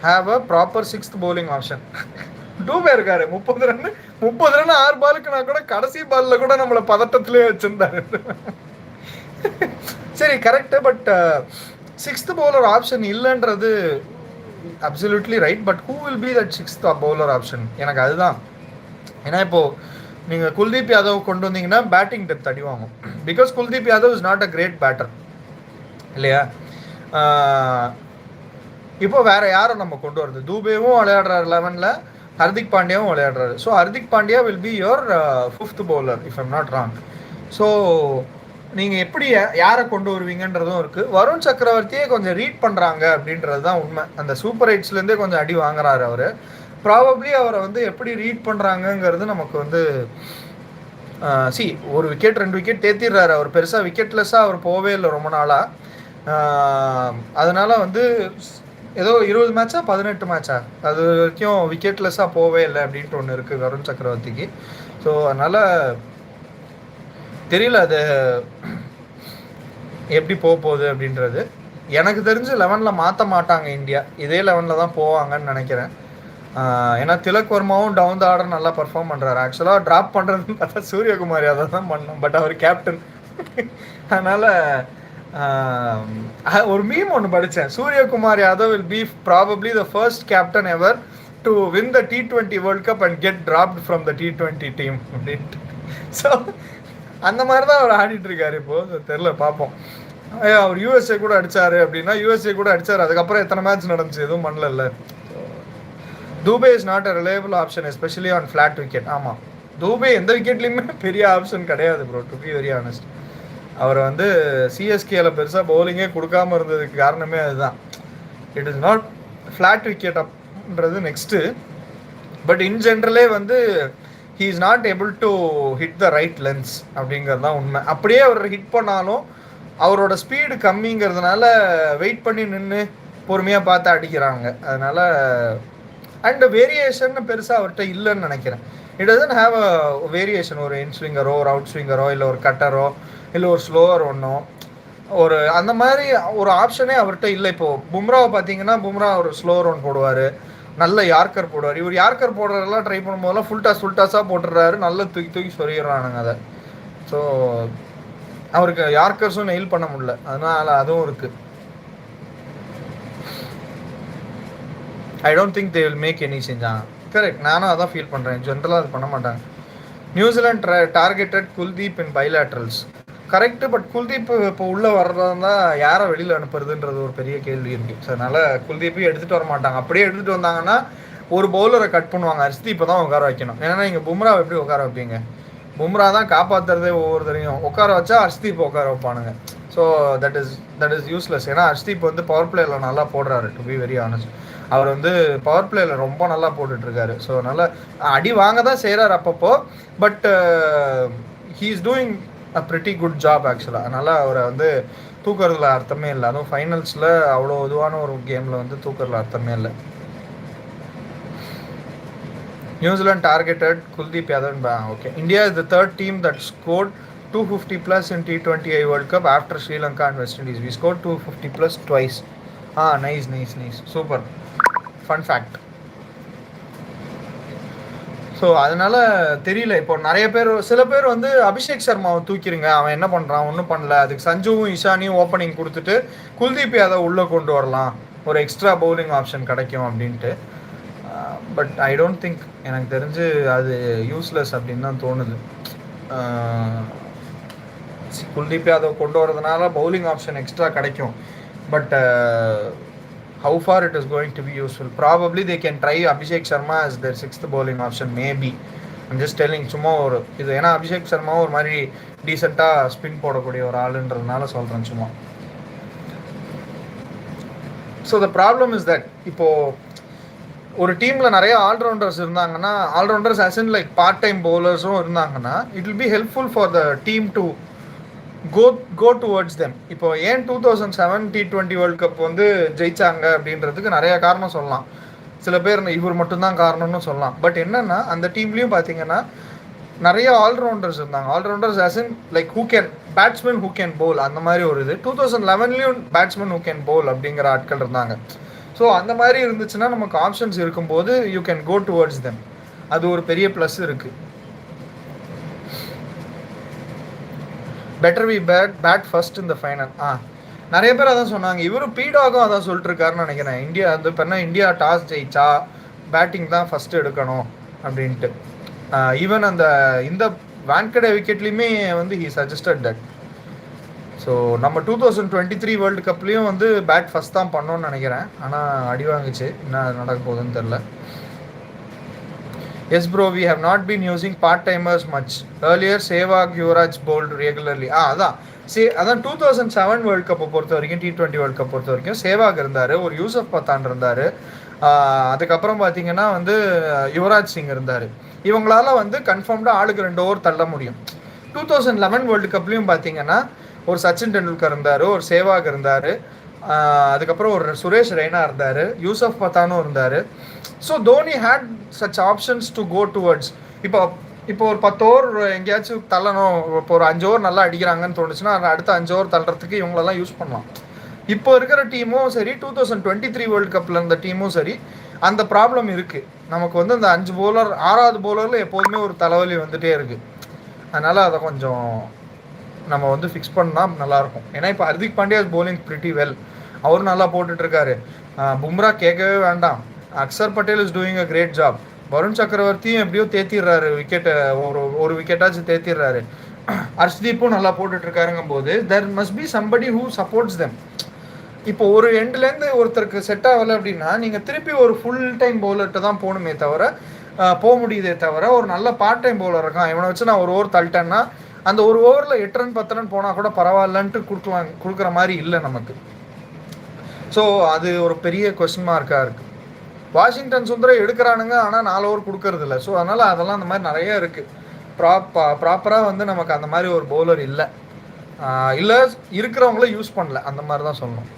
have a proper 6th bowling option. Dube இருக்காரு 30 ரன் 6 பாலுக்கு நான் கூட கடைசி பாலில் கூட நம்மளை பதட்டத்திலே வச்சுருந்தாரு. சரி correct. But 6th bowler option இல்லைன்றது absolutely right. But who will be that 6th bowler option? எனக்கு அதுதான். ஏன்னா இப்போது நீங்கள் குல்தீப் யாதவ் கொண்டு வந்தீங்கன்னா பேட்டிங் டெப்த் அடி வாங்கும். Because Kuldeep Yadav is not a great batter இல்லையா. இப்போ வேறு யாரை நம்ம கொண்டு வருது? தூபேவும் விளையாடுறாரு 11ல், ஹர்திக் பாண்டியாவும் விளையாடுறாரு. So Hardik Pandya will be your 5th bowler if I'm not wrong. So நீங்கள் எப்படி யாரை கொண்டு வருவீங்கன்றதும் இருக்குது. வருண் சக்கரவர்த்தியே கொஞ்சம் ரீட் பண்ணுறாங்க அப்படின்றது தான் உண்மை. அந்த சூப்பர் 8ஸ்லேருந்தே கொஞ்சம் அடி வாங்குறாரு அவர். ப்ராபப்ளி அவரை வந்து எப்படி ரீட் பண்ணுறாங்கங்கிறது நமக்கு வந்து ஒரு விக்கெட் 2 விக்கெட் தேத்திடுறாரு அவர். பெருசாக விக்கெட்லெஸ்ஸாக அவர் போவே இல்லை ரொம்ப நாளாக. அதனால் வந்து ஏதோ 20 மேட்சா 18 மேட்சா அது வரைக்கும் விக்கெட்லெஸ்ஸாக போவே இல்லை அப்படின்ட்டு ஒன்று இருக்குது வருண் சக்கரவர்த்திக்கு. ஸோ அதனால் தெரியல, அது எப்படி போகுது அப்படின்றது. எனக்கு தெரிஞ்சு 11ல் மாற்ற மாட்டாங்க இந்தியா, இதே 11ல் தான் போவாங்கன்னு நினைக்கிறேன். ஏன்னா திலக் வர்மாவும் டவுன் த ஆர்டர் நல்லா பர்ஃபார்ம் பண்ணுறாரு. ஆக்சுவலாக ட்ராப் பண்ணுறதுன்னு பார்த்தா சூரியகுமார் யாதவ் தான் பண்ணோம், பட் அவர் கேப்டன். அதனால் ஒரு மீம் ஒன்று படித்தேன், Suryakumar Yadav will be probably the first captain ever to win the T20 world cup and get dropped from the T20 team அப்படின்ட்டு. ஸோ அந்த மாதிரி தான் அவர் ஆடிட்டு இருக்காரு இப்போது. தெரில, பார்ப்போம். அவர் யூஎஸ்ஏ கூட அடித்தார் அப்படின்னா யூஎஸ்ஏ கூட அடித்தார், அதுக்கப்புறம் எத்தனை மேட்ச் நடந்துச்சு, எதுவும் பண்ணல. Dube is not a reliable option especially on flat wicket. ஆமாம், தூபே எந்த விக்கெட்லேயுமே பெரிய ஆப்ஷன் கிடையாது bro, to be very honest. அவரை வந்து சிஎஸ்கேல பெருசாக பவுலிங்கே கொடுக்காமல் இருந்ததுக்கு காரணமே அதுதான். It is not flat wicket அப்படின்றது நெக்ஸ்ட்டு. பட் இன் ஜென்ரலே வந்து he is not able to hit the right length அப்படிங்கிறது தான் உண்மை. அப்படியே அவர் ஹிட் பண்ணாலும் அவரோட ஸ்பீடு கம்மிங்கிறதுனால வெயிட் பண்ணி நின்று பொறுமையாக பார்த்து அடிக்கிறாங்க. அதனால் அண்ட் வேரியேஷன் பெருசாக அவர்கிட்ட இல்லைன்னு நினைக்கிறேன். It doesn't have a variation, ஒரு இன் ஸ்விங்கரோ ஒரு அவுட் ஸ்விங்கரோ இல்லை ஒரு கட்டரோ இல்லை ஒரு ஸ்லோவர் ஒன்றோ ஒரு அந்த மாதிரி ஒரு ஆப்ஷனே அவர்கிட்ட இல்லை. இப்போது பும்ராவை பார்த்தீங்கன்னா பும்ரா ஒரு ஸ்லோவர் ஒன் போடுவார், நல்ல யார்க்கர் போடுவார். இவர் யார்க்கர் போடுறதெல்லாம் ட்ரை பண்ணும்போதெல்லாம் ஃபுல் டாஸாக போட்டுடுறாரு, நல்ல தூக்கி சொல்லிடுறானுங்க அதை. ஸோ அவருக்கு யார்க்கர்ஸும் நெயில் பண்ண முடியல, அதனால் அதுவும் இருக்குது. I don't think they will make any change. Correct, நானும் அதான் ஃபீல் பண்ணுறேன். ஜென்ரலாக அது பண்ண மாட்டாங்க. New Zealand targeted Kuldeep in bilaterals. Correct, but Kuldeep இப்போ உள்ளே வர்றதா யாரை வெளியில் அனுப்புறதுன்றது ஒரு பெரிய கேள்வி இருக்குது. ஸோ அதனால் குல்தீப்பையும் எடுத்துகிட்டு வர மாட்டாங்க. அப்படியே எடுத்துகிட்டு வந்தாங்கன்னா ஒரு பவுலரை கட் பண்ணுவாங்க, ஹர்ஷ்தீப்பை தான் உட்கார வைக்கணும். ஏன்னா நீங்கள் பும்ரா எப்படி உட்கார வைப்பீங்க? பும்ரா தான் காப்பாற்றுறதே ஒவ்வொருத்தரையும். உட்கார வச்சா ஹர்ஷ்தீப்பை உட்கார வைப்பானுங்க. So that is useless. ஏன்னா ஹர்ஷ்தீப் வந்து பவர் பிளேயில் நல்லா போடுறாரு, டு பி வெரி ஆனஸ்ட். அவர் வந்து பவர் பிளேயில் ரொம்ப நல்லா போட்டுட்ருக்காரு. ஸோ நல்லா அடி வாங்க தான் செய்கிறார் அப்பப்போ, but he is doing a pretty good job ஆக்சுவலாக. அதனால் அவரை வந்து தூக்குறதுல அர்த்தமே இல்லை. அதுவும் ஃபைனல்ஸில் அவ்வளோ இதுவான ஒரு கேமில் வந்து தூக்குறதுல அர்த்தமே இல்லை. New Zealand targeted Kuldeep Yadav. Okay. India is the third team that scored 250 plus in T20 World Cup after Sri Lanka and West Indies. We scored 250 plus twice. Nice. Super. Fun fact. So அதனால் தெரியல. இப்போ நிறைய பேர், சில பேர் வந்து அபிஷேக் சர்மாவை தூக்கிடுங்க, அவன் என்ன பண்ணுறான், ஒன்றும் பண்ணல, அதுக்கு சஞ்சுவும் இஷானியும் ஓப்பனிங் கொடுத்துட்டு குல்தீப் யாதவ் உள்ளே கொண்டு வரலாம், ஒரு எக்ஸ்ட்ரா பவுலிங் ஆப்ஷன் கிடைக்கும் அப்படின்ட்டு. பட் ஐ டோன்ட் திங்க், எனக்கு தெரிஞ்சு அது யூஸ்லெஸ் அப்படின்னு தான் தோணுது. குல்தீப் யாதவ் கொண்டு வரதுனால பவுலிங் ஆப்ஷன் எக்ஸ்ட்ரா கிடைக்கும், but how far it is going to be useful? Probably they can try Abhishek Sharma as their sixth bowling option, maybe. I'm just telling, சும்மா ஒரு இது, ஏன்னா அபிஷேக் சர்மா ஒரு மாதிரி டீசெண்டாக ஸ்பின் போடக்கூடிய ஒரு ஆளுன்றதுனால சொல்கிறேன் சும்மா. So the problem is that இப்போது ஒரு டீமில் நிறைய ஆல்ரவுண்டர்ஸ் இருந்தாங்கன்னா, allrounders as in like part time பவுலர்ஸும் இருந்தாங்கன்னா, it will be helpful for the team to go towards them. இப்போ ஏன் 2007 T20 வேர்ல்ட் கப் வந்து ஜெயிச்சாங்க அப்படின்றதுக்கு நிறைய காரணம் சொல்லலாம். சில பேர் இவர் மட்டும்தான் காரணம்னு சொல்லலாம். பட் என்னன்னா அந்த டீம்லேயும் பார்த்தீங்கன்னா நிறைய ஆல்ரவுண்டர்ஸ் இருந்தாங்க. All-rounders as in like who can batsman who can போல், அந்த மாதிரி ஒரு இது. 2011லேயும் பேட்ஸ்மேன் ஹூ கேன் போல் அப்படிங்கிற ஆட்கள் இருந்தாங்க. ஸோ அந்த மாதிரி இருந்துச்சுன்னா நமக்கு ஆப்ஷன்ஸ் இருக்கும்போது you can go towards them. அது ஒரு பெரிய ப்ளஸ் இருக்குது. பெட்டர் வி பேட் ஃபர்ஸ்ட் இந்த ஃபைனல். நிறைய பேர் அதான் சொன்னாங்க. இவரும் பீடாகும் அதான் சொல்லிட்டு இருக்காருன்னு நினைக்கிறேன். இந்தியா வந்து இப்போ என்ன, இந்தியா டாஸ் ஜெயிச்சா பேட்டிங் தான் ஃபஸ்ட்டு எடுக்கணும் அப்படின்ட்டு. ஈவன் அந்த இந்த வான்கடே விக்கெட்லேயுமே வந்து ஹி சஜஸ்டட் தட். ஸோ நம்ம 2023 வேர்ல்டு கப்லேயும் வந்து பேட் ஃபஸ்ட் தான் பண்ணோன்னு நினைக்கிறேன். ஆனால் அடி வாங்குச்சு, என்ன நடக்க போகுதுன்னு தெரில. Yes bro, we have not been using part-timers much. Earlier, Sehwag, Yuvraj bowled regularly. அதான் 2007 வேர்ல்ட் கப்பை பொறுத்த வரைக்கும், T20 வேர்ல்ட் கப் பொறுத்த வரைக்கும் சேவாக் இருந்தார், ஒரு யூசப் பத்தான் இருந்தார், அதுக்கப்புறம் பார்த்தீங்கன்னா வந்து யுவராஜ் சிங் இருந்தார். இவங்களால வந்து கன்ஃபார்ம்டாக ஆளுக்கு 2 ஓவர் தள்ள முடியும். 2011 வேர்ல்டு கப்லேயும் பார்த்தீங்கன்னா ஒரு சச்சின் டெண்டுல்கர் இருந்தார், ஒரு சேவாக் இருந்தார், அதுக்கப்புறம் ஒரு சுரேஷ் ரெய்னா இருந்தார், யூசப் பத்தானும் இருந்தார். So Dhoni had such options to go towards. இப்போ இப்போ ஒரு 10 ஓவர் எங்கேயாச்சும் தள்ளணும், இப்போ ஒரு 5 ஓவர் நல்லா அடிக்கிறாங்கன்னு தோணுச்சுன்னா அடுத்த 5 ஓவர் தள்ளுறதுக்கு இவங்களெல்லாம் யூஸ் பண்ணலாம். இப்போ இருக்கிற டீமும் சரி, 2023 வேர்ல்டு கப்பில் இருந்த டீமும் சரி, அந்த ப்ராப்ளம் இருக்குது. நமக்கு வந்து அந்த 5 பவுலர் 6வது பவுலரில் எப்போதுமே ஒரு தலைவலி வந்துகிட்டே இருக்குது. அதனால் அதை கொஞ்சம் நம்ம வந்து ஃபிக்ஸ் பண்ணால் நல்லாயிருக்கும். ஏன்னா இப்போ Hardik Pandya bowling pretty well, அவரும் நல்லா போட்டுட்ருக்காரு. பும்ரா கேட்கவே வேண்டாம். Axar Patel is doing a great job. Varun சக்கரவர்த்தியும் எப்படியோ தேத்திடுறாரு, விக்கெட்டை ஒரு விக்கெட்டாச்சும் தேத்திடுறாரு. ஹர்ஷ்தீப்பும் நல்லா போட்டுட்ருக்காருங்கும் போது there must be somebody who supports them. இப்போ ஒரு எண்ட்லேருந்து ஒருத்தருக்கு செட் ஆகலை அப்படின்னா நீங்கள் திருப்பி ஒரு ஃபுல் டைம் பவுலர்கிட்ட தான் போகணுமே தவிர போக முடியுதே தவிர ஒரு நல்ல பார்ட் டைம் பவுலர் இருக்கான், இவனை வச்சு நான் ஒரு ஓவர் தள்ளிட்டேன்னா அந்த ஒரு ஓவரில் 8 ரன் 10 ரன் போனால் கூட பரவாயில்லன்ட்டு கொடுக்குற மாதிரி இல்லை நமக்கு. ஸோ அது ஒரு பெரிய கொஸ்டின் மார்க்காக இருக்குது. வாஷிங்டன் சுந்தரை எடுக்கிறானுங்க, ஆனால் 4 ஓவர் கொடுக்கறது இல்லை. ஸோ அதனால் அதெல்லாம் அந்த மாதிரி நிறைய இருக்குது. ப்ராப்பராக வந்து நமக்கு அந்த மாதிரி ஒரு பவுலர் இல்லை, இருக்கிறவங்கள யூஸ் பண்ணல, அந்த மாதிரி தான் சொல்லணும்.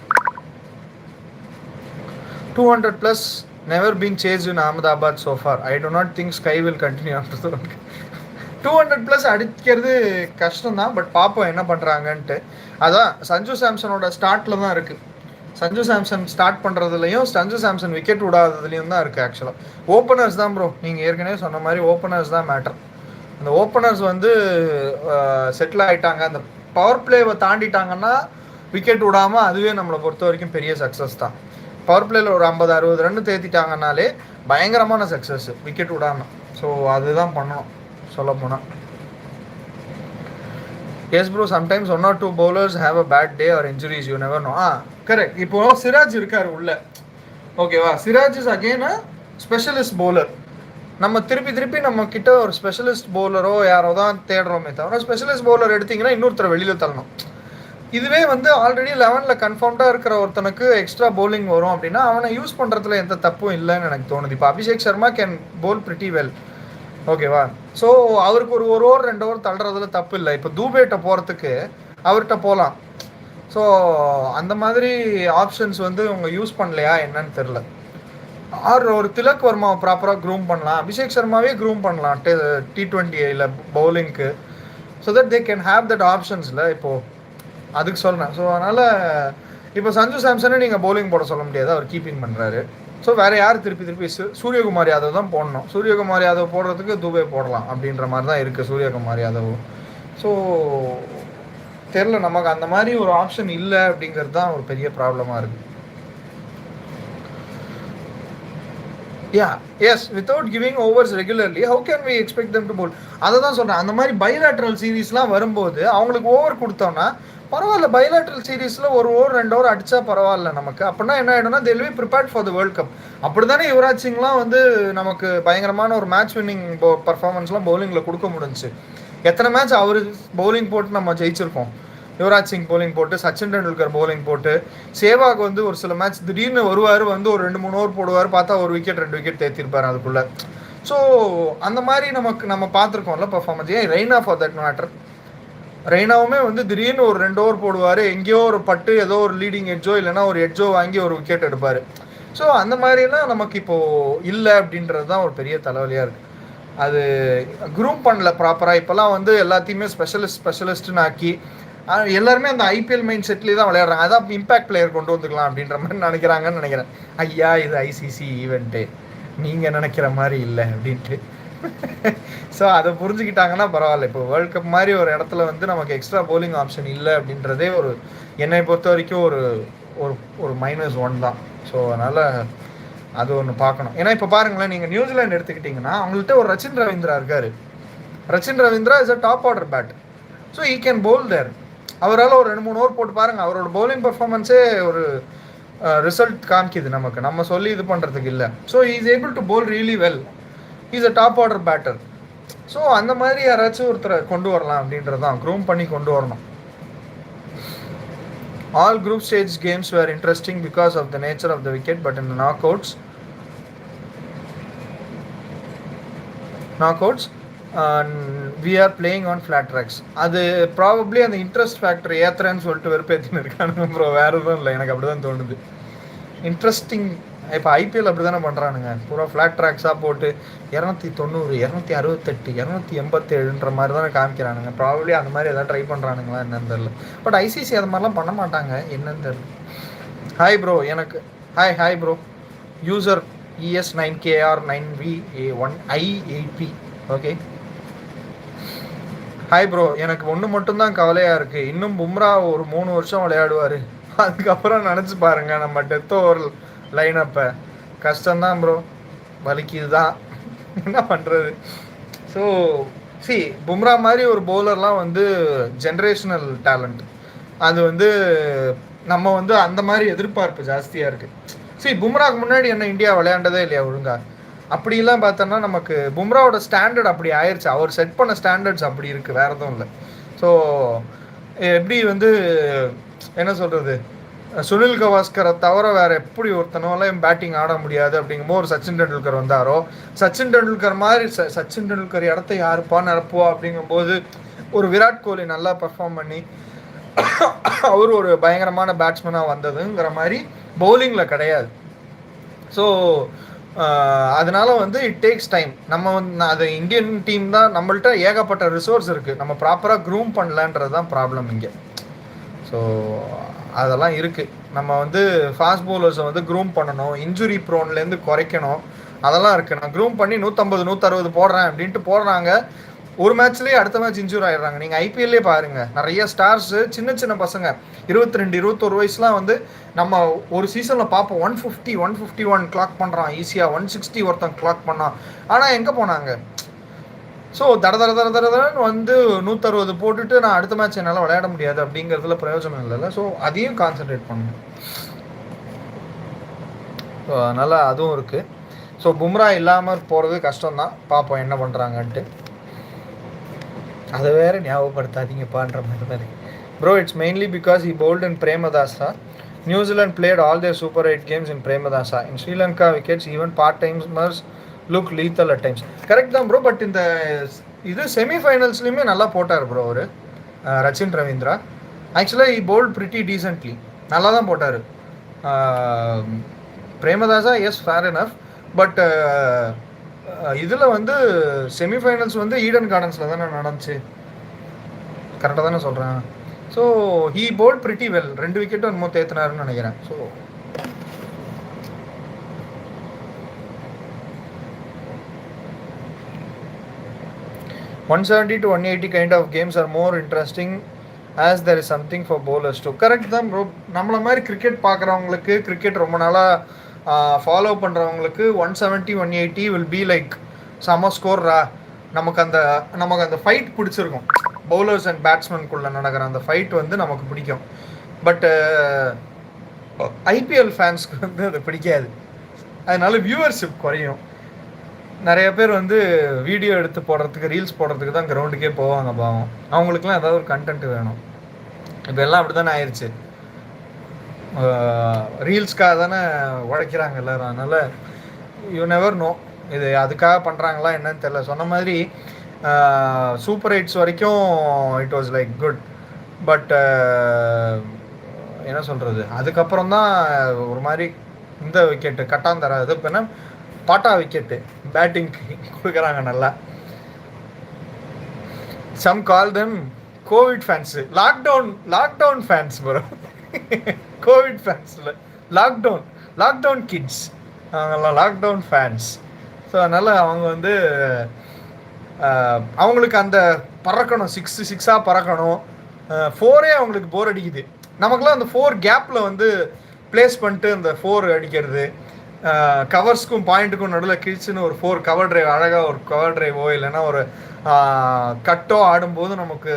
200+ never been chased in Ahmedabad so far. I do not think Sky will continue after the World Cup. 200+ அடிக்கிறது கஷ்டம் தான், பட் பார்ப்போம் என்ன பண்ணுறாங்கன்ட்டு. அதான் சஞ்சு சாம்சனோட ஸ்டார்ட்டில் தான் இருக்குது. சஞ்சு சாம்சன் ஸ்டார்ட் பண்ணுறதுலையும் சஞ்சு சாம்சன் விக்கெட் விடாததுலையும் தான் இருக்குது. ஆக்சுவலாக ஓப்பனர்ஸ் தான் ப்ரோ, நீங்கள் ஏற்கனவே சொன்ன மாதிரி ஓப்பனர்ஸ் தான் மேட்டர். அந்த ஓப்பனர்ஸ் வந்து செட்டில் ஆகிட்டாங்க, அந்த பவர் பிளேவை தாண்டிட்டாங்கன்னா விக்கெட் விடாமல் அதுவே நம்மளை பொறுத்த வரைக்கும் பெரிய சக்ஸஸ் தான். பவர் பிளேயில் ஒரு 50-60 ரன் தேத்திட்டாங்கனாலே பயங்கரமான சக்ஸஸ், விக்கெட் விடாமல். ஸோ அதுதான் பண்ணணும் சொல்ல போனால். Yes bro, sometimes 1 or 2 bowlers have a bad day or injuries, you never know. Correct. இப்போ சிராஜ் இருக்கார் உள்ள, ஓகேவா? Siraj is again a specialist bowler. நம்ம திருப்பி நம்ம கிட்ட ஒரு ஸ்பெஷலிஸ்ட் பவுலரோ யாரோ தான் தேடுறோமே தவிர ஸ்பெஷலிஸ்ட் பவுலர் எடுத்திங்கன்னா இன்னொருத்தரை வெளியில் தள்ளணும். இதுவே வந்து ஆல்ரெடி 11ல் கன்ஃபார்ம்டாக இருக்கிற ஒருத்தனுக்கு எக்ஸ்ட்ரா பவுலிங் வரும் அப்படின்னா அவனை யூஸ் பண்ணுறதுல எந்த தப்பும் இல்லைன்னு எனக்கு தோணுது. இப்போ Abhishek Sharma can pole pretty well, ஓகேவா? ஸோ அவருக்கு ஒரு ஓவர் 2 ஓவர் தள்ளுறதுல தப்பு இல்லை. இப்போ தூபேட்ட போகிறதுக்கு அவர்கிட்ட போகலாம். ஸோ அந்த மாதிரி ஆப்ஷன்ஸ் வந்து அவங்க யூஸ் பண்ணலையா என்னன்னு தெரில. ஒரு திலக் வர்மாவை ப்ராப்பராக க்ரூம் பண்ணலாம், அபிஷேக் சர்மாவே க்ரூம் பண்ணலாம் T20 பவுலிங்க்கு, so that they can have that ஆப்ஷன்ஸில். இப்போது அதுக்கு சொல்கிறேன். ஸோ அதனால் இப்போ சஞ்சு சாம்சனே நீங்கள் பவுலிங் போட சொல்ல முடியாது, அவர் கீப்பிங் பண்ணுறாரு. ஸோ வேறு யார் திருப்பி சூரியகுமார் யாதவ் தான் போடணும். சூரியகுமார் யாதவ் போடுறதுக்கு துபே போடலாம் அப்படின்ற மாதிரி தான் இருக்குது சூரியகுமார் யாதவ். ஸோ தெரில, நமக்கு அந்த மாதிரி ஒரு ஆப்ஷன் இல்லை அப்படிங்கிறது தான் ஒரு பெரிய ப்ராப்ளமாக இருக்குது. Yes, without giving overs regularly how can we expect them to bowl? அதை தான் சொல்கிறேன். அந்த மாதிரி பைலேட்ரல் சீரீஸ்லாம் வரும்போது அவங்களுக்கு ஓவர் கொடுத்தோன்னா பரவாயில்ல. பைலேட்ரல் சீரீஸில் ஒரு ஓவர் 2 ஓவர் அடித்தா பரவாயில்ல நமக்கு. அப்படின்னா என்ன ஆகிடும்னா they will be prepared for the world cup. அப்படி தானே யுவராஜ் சிங்லாம் வந்து நமக்கு பயங்கரமான ஒரு மேட்ச் வின்னிங் பர்ஃபார்மன்ஸ்லாம் பவுலிங்கில் கொடுக்க முடிஞ்சிச்சு. எத்தனை மேட்ச் அவர் பவுலிங் போட்டு நம்ம ஜெயிச்சிருக்கோம். யுவராஜ் சிங் பவுலிங் போட்டு, சச்சின் டெண்டுல்கர் பவுலிங் போட்டு, சேவாக் வந்து ஒரு சில மேட்ச் திடீர்னு வருவார், வந்து ஒரு 2-3 ஓவர் போடுவார், பார்த்தா ஒரு விக்கெட் 2 விக்கெட் தேர்த்திருப்பார் அதுக்குள்ளே. ஸோ அந்த மாதிரி நம்ம பார்த்துருக்கோம்ல பர்ஃபார்மன்ஸ். ஏன் ரெய்னா ஃபார் தட் மேட்டர், ரெய்னாவுமே வந்து திடீர்னு ஒரு 2 ஓவர் போடுவார், எங்கேயோ ஒரு பட்டு ஏதோ ஒரு லீடிங் எட்ஜோ இல்லைனா ஒரு எட்ஜோ வாங்கி ஒரு விக்கெட் எடுப்பார். ஸோ அந்த மாதிரிலாம் நமக்கு இப்போது இல்லை அப்படின்றது தான் ஒரு பெரிய தலைவலியாக இருக்குது. அது க்ரூம் பண்ணல ப்ராப்பராக. இப்போல்லாம் வந்து எல்லாத்தையுமே ஸ்பெஷலிஸ்ட்டுன்னு ஆக்கி எல்லாருமே அந்த ஐபிஎல் மைண்ட் செட்லேயே தான் விளையாடுறாங்க. அதான் இம்பாக்ட் பிளேயர் கொண்டு வந்துக்கலாம் அப்படின்ற மாதிரி நினைக்கிறாங்கன்னு நினைக்கிறேன். ஐயா இது ஐசிசி ஈவெண்ட்டு, நீங்கள் நினைக்கிற மாதிரி இல்லை அப்படின்ட்டு. ஸோ அதை புரிஞ்சுக்கிட்டாங்கன்னா பரவாயில்ல. இப்போ வேர்ல்ட் கப் மாதிரி ஒரு இடத்துல வந்து நமக்கு எக்ஸ்ட்ரா பவுலிங் ஆப்ஷன் இல்லை அப்படின்றதே ஒரு என்னை பொறுத்த வரைக்கும் ஒரு ஒரு -1 தான். ஸோ அதனால் அது ஒன்று பார்க்கணும். ஏன்னா இப்போ பாருங்களேன், நீங்கள் நியூசிலாந்து எடுத்துக்கிட்டிங்கன்னா அவங்கள்ட்ட ஒரு ரச்சின் ரவீந்திரா இருக்கார். Rachin Ravindra is a top order bat. So he can bowl there. அவரால் ஒரு 2-3 ஓவர் போட்டு பாருங்கள், அவரோட பவுலிங் பர்ஃபார்மன்ஸே ஒரு ரிசல்ட் காமிக்குது நமக்கு, நம்ம சொல்லி இது பண்ணுறதுக்கு இல்லை. So he is able to bowl really well, he is a top order batter. So அந்த மாதிரி யாராச்சும் ஒருத்தரை கொண்டு வரலாம் அப்படின்றது தான், க்ரூம் பண்ணி கொண்டு வரணும். All group stage games were interesting because of the nature of the wicket, but in the knockouts we are playing on flat tracks. அது ப்ராபப்ளி அந்த இன்ட்ரெஸ்ட் ஃபேக்டர் ஏத்துறேன்னு சொல்லிட்டு வெறுப்பேற்றின்னு இருக்கானுங்க ப்ரோ, வேறு எதுவும் இல்லை, எனக்கு அப்படி தான் தோணுது. இன்ட்ரெஸ்டிங் இப்போ ஐபிஎல் அப்படி தானே பண்ணுறானுங்க, பூரா ஃப்ளாட் ட்ராக்ஸாக போட்டு 290, 268, 287ன்ற மாதிரி தானே காமிக்கிறானுங்க. ப்ராபப்ளி அந்த மாதிரி எதாவது ட்ரை பண்ணுறானுங்களா என்னன்னு தெரில. பட் ஐசிசி அது மாதிரிலாம் பண்ண மாட்டாங்க, என்னன்னு தெரில. ஹாய் ப்ரோ, எனக்கு hi bro, user ES9KR9VA1I8P. Okay, hi bro. எனக்கு ஒன்று மட்டும்தான் கவலையாக இருக்குது, இன்னும் பும்ரா ஒரு 3 வருஷம் விளையாடுவார், அதுக்கப்புறம் நினச்சி பாருங்கள் நம்ம டெத் ஓவர் லைனப்பை. கஷ்டம்தான் ப்ரோ, வலிக்குது தான், என்ன பண்ணுறது. ஸோ சி, பும்ரா மாதிரி ஒரு பவுலர்லாம் வந்து ஜென்ரேஷனல் டேலண்ட். அது வந்து நம்ம வந்து அந்த மாதிரி எதிர்பார்ப்பு ஜாஸ்தியாக இருக்குது. சரி, பும்ராவுக்கு முன்னாடி என்ன இந்தியா விளையாண்டதே இல்லையா ஒழுங்கா? அப்படிலாம் பார்த்தோன்னா நமக்கு பும்ராவோட ஸ்டாண்டர்ட் அப்படி ஆயிடுச்சு, அவர் செட் பண்ண ஸ்டாண்டர்ட்ஸ் அப்படி இருக்குது, வேறு எதுவும் இல்லை. ஸோ எப்படி வந்து என்ன சொல்கிறது, சுனில் கவாஸ்கரை தவிர வேறு எப்படி ஒருத்தனாலையும் பேட்டிங் ஆட முடியாது அப்படிங்கும்போது ஒரு சச்சின் டெண்டுல்கர் வந்தாரோ, சச்சின் டெண்டுல்கர் மாதிரி சச்சின் டெண்டுல்கர் இடத்த யாருப்பா நிரப்புவா அப்படிங்கும்போது ஒரு விராட் கோலி நல்லா பர்ஃபார்ம் பண்ணி அவர் ஒரு பயங்கரமான பேட்ஸ்மேனாக வந்ததுங்கிற மாதிரி பவுலிங்கில் கிடையாது. ஸோ அதனால வந்து இட் டேக்ஸ் டைம். நம்ம வந்து அது இந்தியன் டீம் தான், நம்மள்ட்ட ஏகப்பட்ட ரிசோர்ஸ் இருக்குது, நம்ம ப்ராப்பராக க்ரூம் பண்ணலன்றது தான் ப்ராப்ளம் இங்கே. ஸோ அதெல்லாம் இருக்குது. நம்ம வந்து ஃபாஸ்ட் பவுலர்ஸை வந்து க்ரூம் பண்ணணும், இன்ஜுரி ப்ரோன்லேருந்து குறைக்கணும், அதெல்லாம் இருக்குது. நான் க்ரூம் பண்ணி 150 160 போடுறேன் அப்படின்ட்டு போடுறாங்க, ஒரு மேட்ச்லேயே அடுத்த மேட்ச் இன்ஜூர் ஆகிடுறாங்க. நீங்கள் ஐபிஎல்லே பாருங்கள், நிறைய ஸ்டார்ஸு சின்ன சின்ன பசங்க 22 21 வயசுலாம் வந்து நம்ம ஒரு சீசனில் பார்ப்போம் 150 151 கிளாக் பண்ணுறான் ஈஸியாக, 160 ஒருத்தன் கிளாக் பண்ணான். ஆனால் எங்கே போனாங்க? ஸோ தர வந்து 160 போட்டுட்டு நான் அடுத்த மேட்ச் என்னால் விளையாட முடியாது அப்படிங்கிறதுல பிரயோஜனம் இல்லைல்ல. ஸோ அதையும் கான்சன்ட்ரேட் பண்ணணும். ஸோ அதனால் அதுவும் இருக்குது. ஸோ பும்ரா இல்லாமல் போகிறது கஷ்டம்தான், பார்ப்போம் என்ன பண்ணுறாங்கன்ட்டு. அதை வேறு ஞாபகப்படுத்தாதீங்கப்பான்ற மாதிரி தான் இருக்குது. Bro, it's mainly because he bowled in Premadasa. New Zealand played all their Super 8 games in Premadasa. In Sri Lanka wickets, even part-timers look lethal at times. Correct தான் ப்ரோ, பட் இந்த இது செமிஃபைனல்ஸ்லையுமே நல்லா போட்டார் ப்ரோ அவர், ரச்சின் ரவீந்திரா. ஆக்சுவலாக ஹி bowled pretty decently, நல்லா தான் போட்டார். Premadasa yes fair enough, but இதில் வந்து செமிஃபைனல்ஸ் வந்து ஈடன் கார்டன்ஸில் தானே நடந்துச்சு, கரெக்டாக தானே சொல்கிறேன். So he bowled pretty well, 2 விக்கெட்டும் என்னமோ தேத்தினாருன்னு நினைக்கிறேன். So $170 to $180 kind of games are more interesting as there is something for bowlers too. Correct தான் ப்ரோ, நம்மள மாதிரி கிரிக்கெட் பார்க்குறவங்களுக்கு, கிரிக்கெட் ரொம்ப நாளாக ஃபாலோ பண்ணுறவங்களுக்கு 170 180 வில் பி லைக் செம ஸ்கோர்ரா. நமக்கு அந்த ஃபைட் பிடிச்சிருக்கும், பவுலர்ஸ் அண்ட் பேட்ஸ்மேனுக்குள்ளே நடக்கிற அந்த ஃபைட் வந்து நமக்கு பிடிக்கும். பட் ஐபிஎல் ஃபேன்ஸ்க்கு வந்து அது பிடிக்காது, அதனால வியூவர்ஷிப் குறையும். நிறைய பேர் வந்து வீடியோ எடுத்து போடுறதுக்கு, ரீல்ஸ் போடுறதுக்கு தான் கிரவுண்டுக்கே போவாங்க பாவம், அவங்களுக்குலாம் ஏதாவது ஒரு கண்டென்ட் வேணும். இப்போ எல்லாம் அப்படி தானே ஆயிடுச்சு, ரீல்ஸ்க்காக தானே உழைக்கிறாங்க எல்லோரும். அதனால் யூ நெவர் நோ இது அதுக்காக பண்ணுறாங்களா என்னன்னு தெரியல. சொன்ன மாதிரி சூப்பர் 8s வரைக்கும் it was like good, but என்ன சொல்கிறது, அதுக்கப்புறம் தான் ஒரு மாதிரி இந்த விக்கெட்டு கட்டாந்தர இது இப்போ என்ன பாட்டா விக்கெட்டு பேட்டிங்க்கு கொடுக்குறாங்க நல்லா. Some call them Covid fans, lockdown fans bro, Covid ஃபேன்ஸில் லாக்டவுன் கிட்ஸ், அவங்கெல்லாம் லாக்டவுன் ஃபேன்ஸ். ஸோ அதனால் அவங்க வந்து அவங்களுக்கு அந்த பறக்கணும், 6 பறக்கணும், 4 அவங்களுக்கு போர் அடிக்குது. நமக்குலாம் அந்த 4 கேப்பில் வந்து ப்ளேஸ் பண்ணிட்டு அந்த 4 அடிக்கிறது, கவர்ஸ்க்கும் பாயிண்ட்டுக்கும் நடுவில் கிழிச்சுன்னு ஒரு 4 கவர் ட்ரைவ், அழகாக ஒரு கவர் ட்ரைவோ இல்லைன்னா ஒரு கட்டோ ஆடும்போது நமக்கு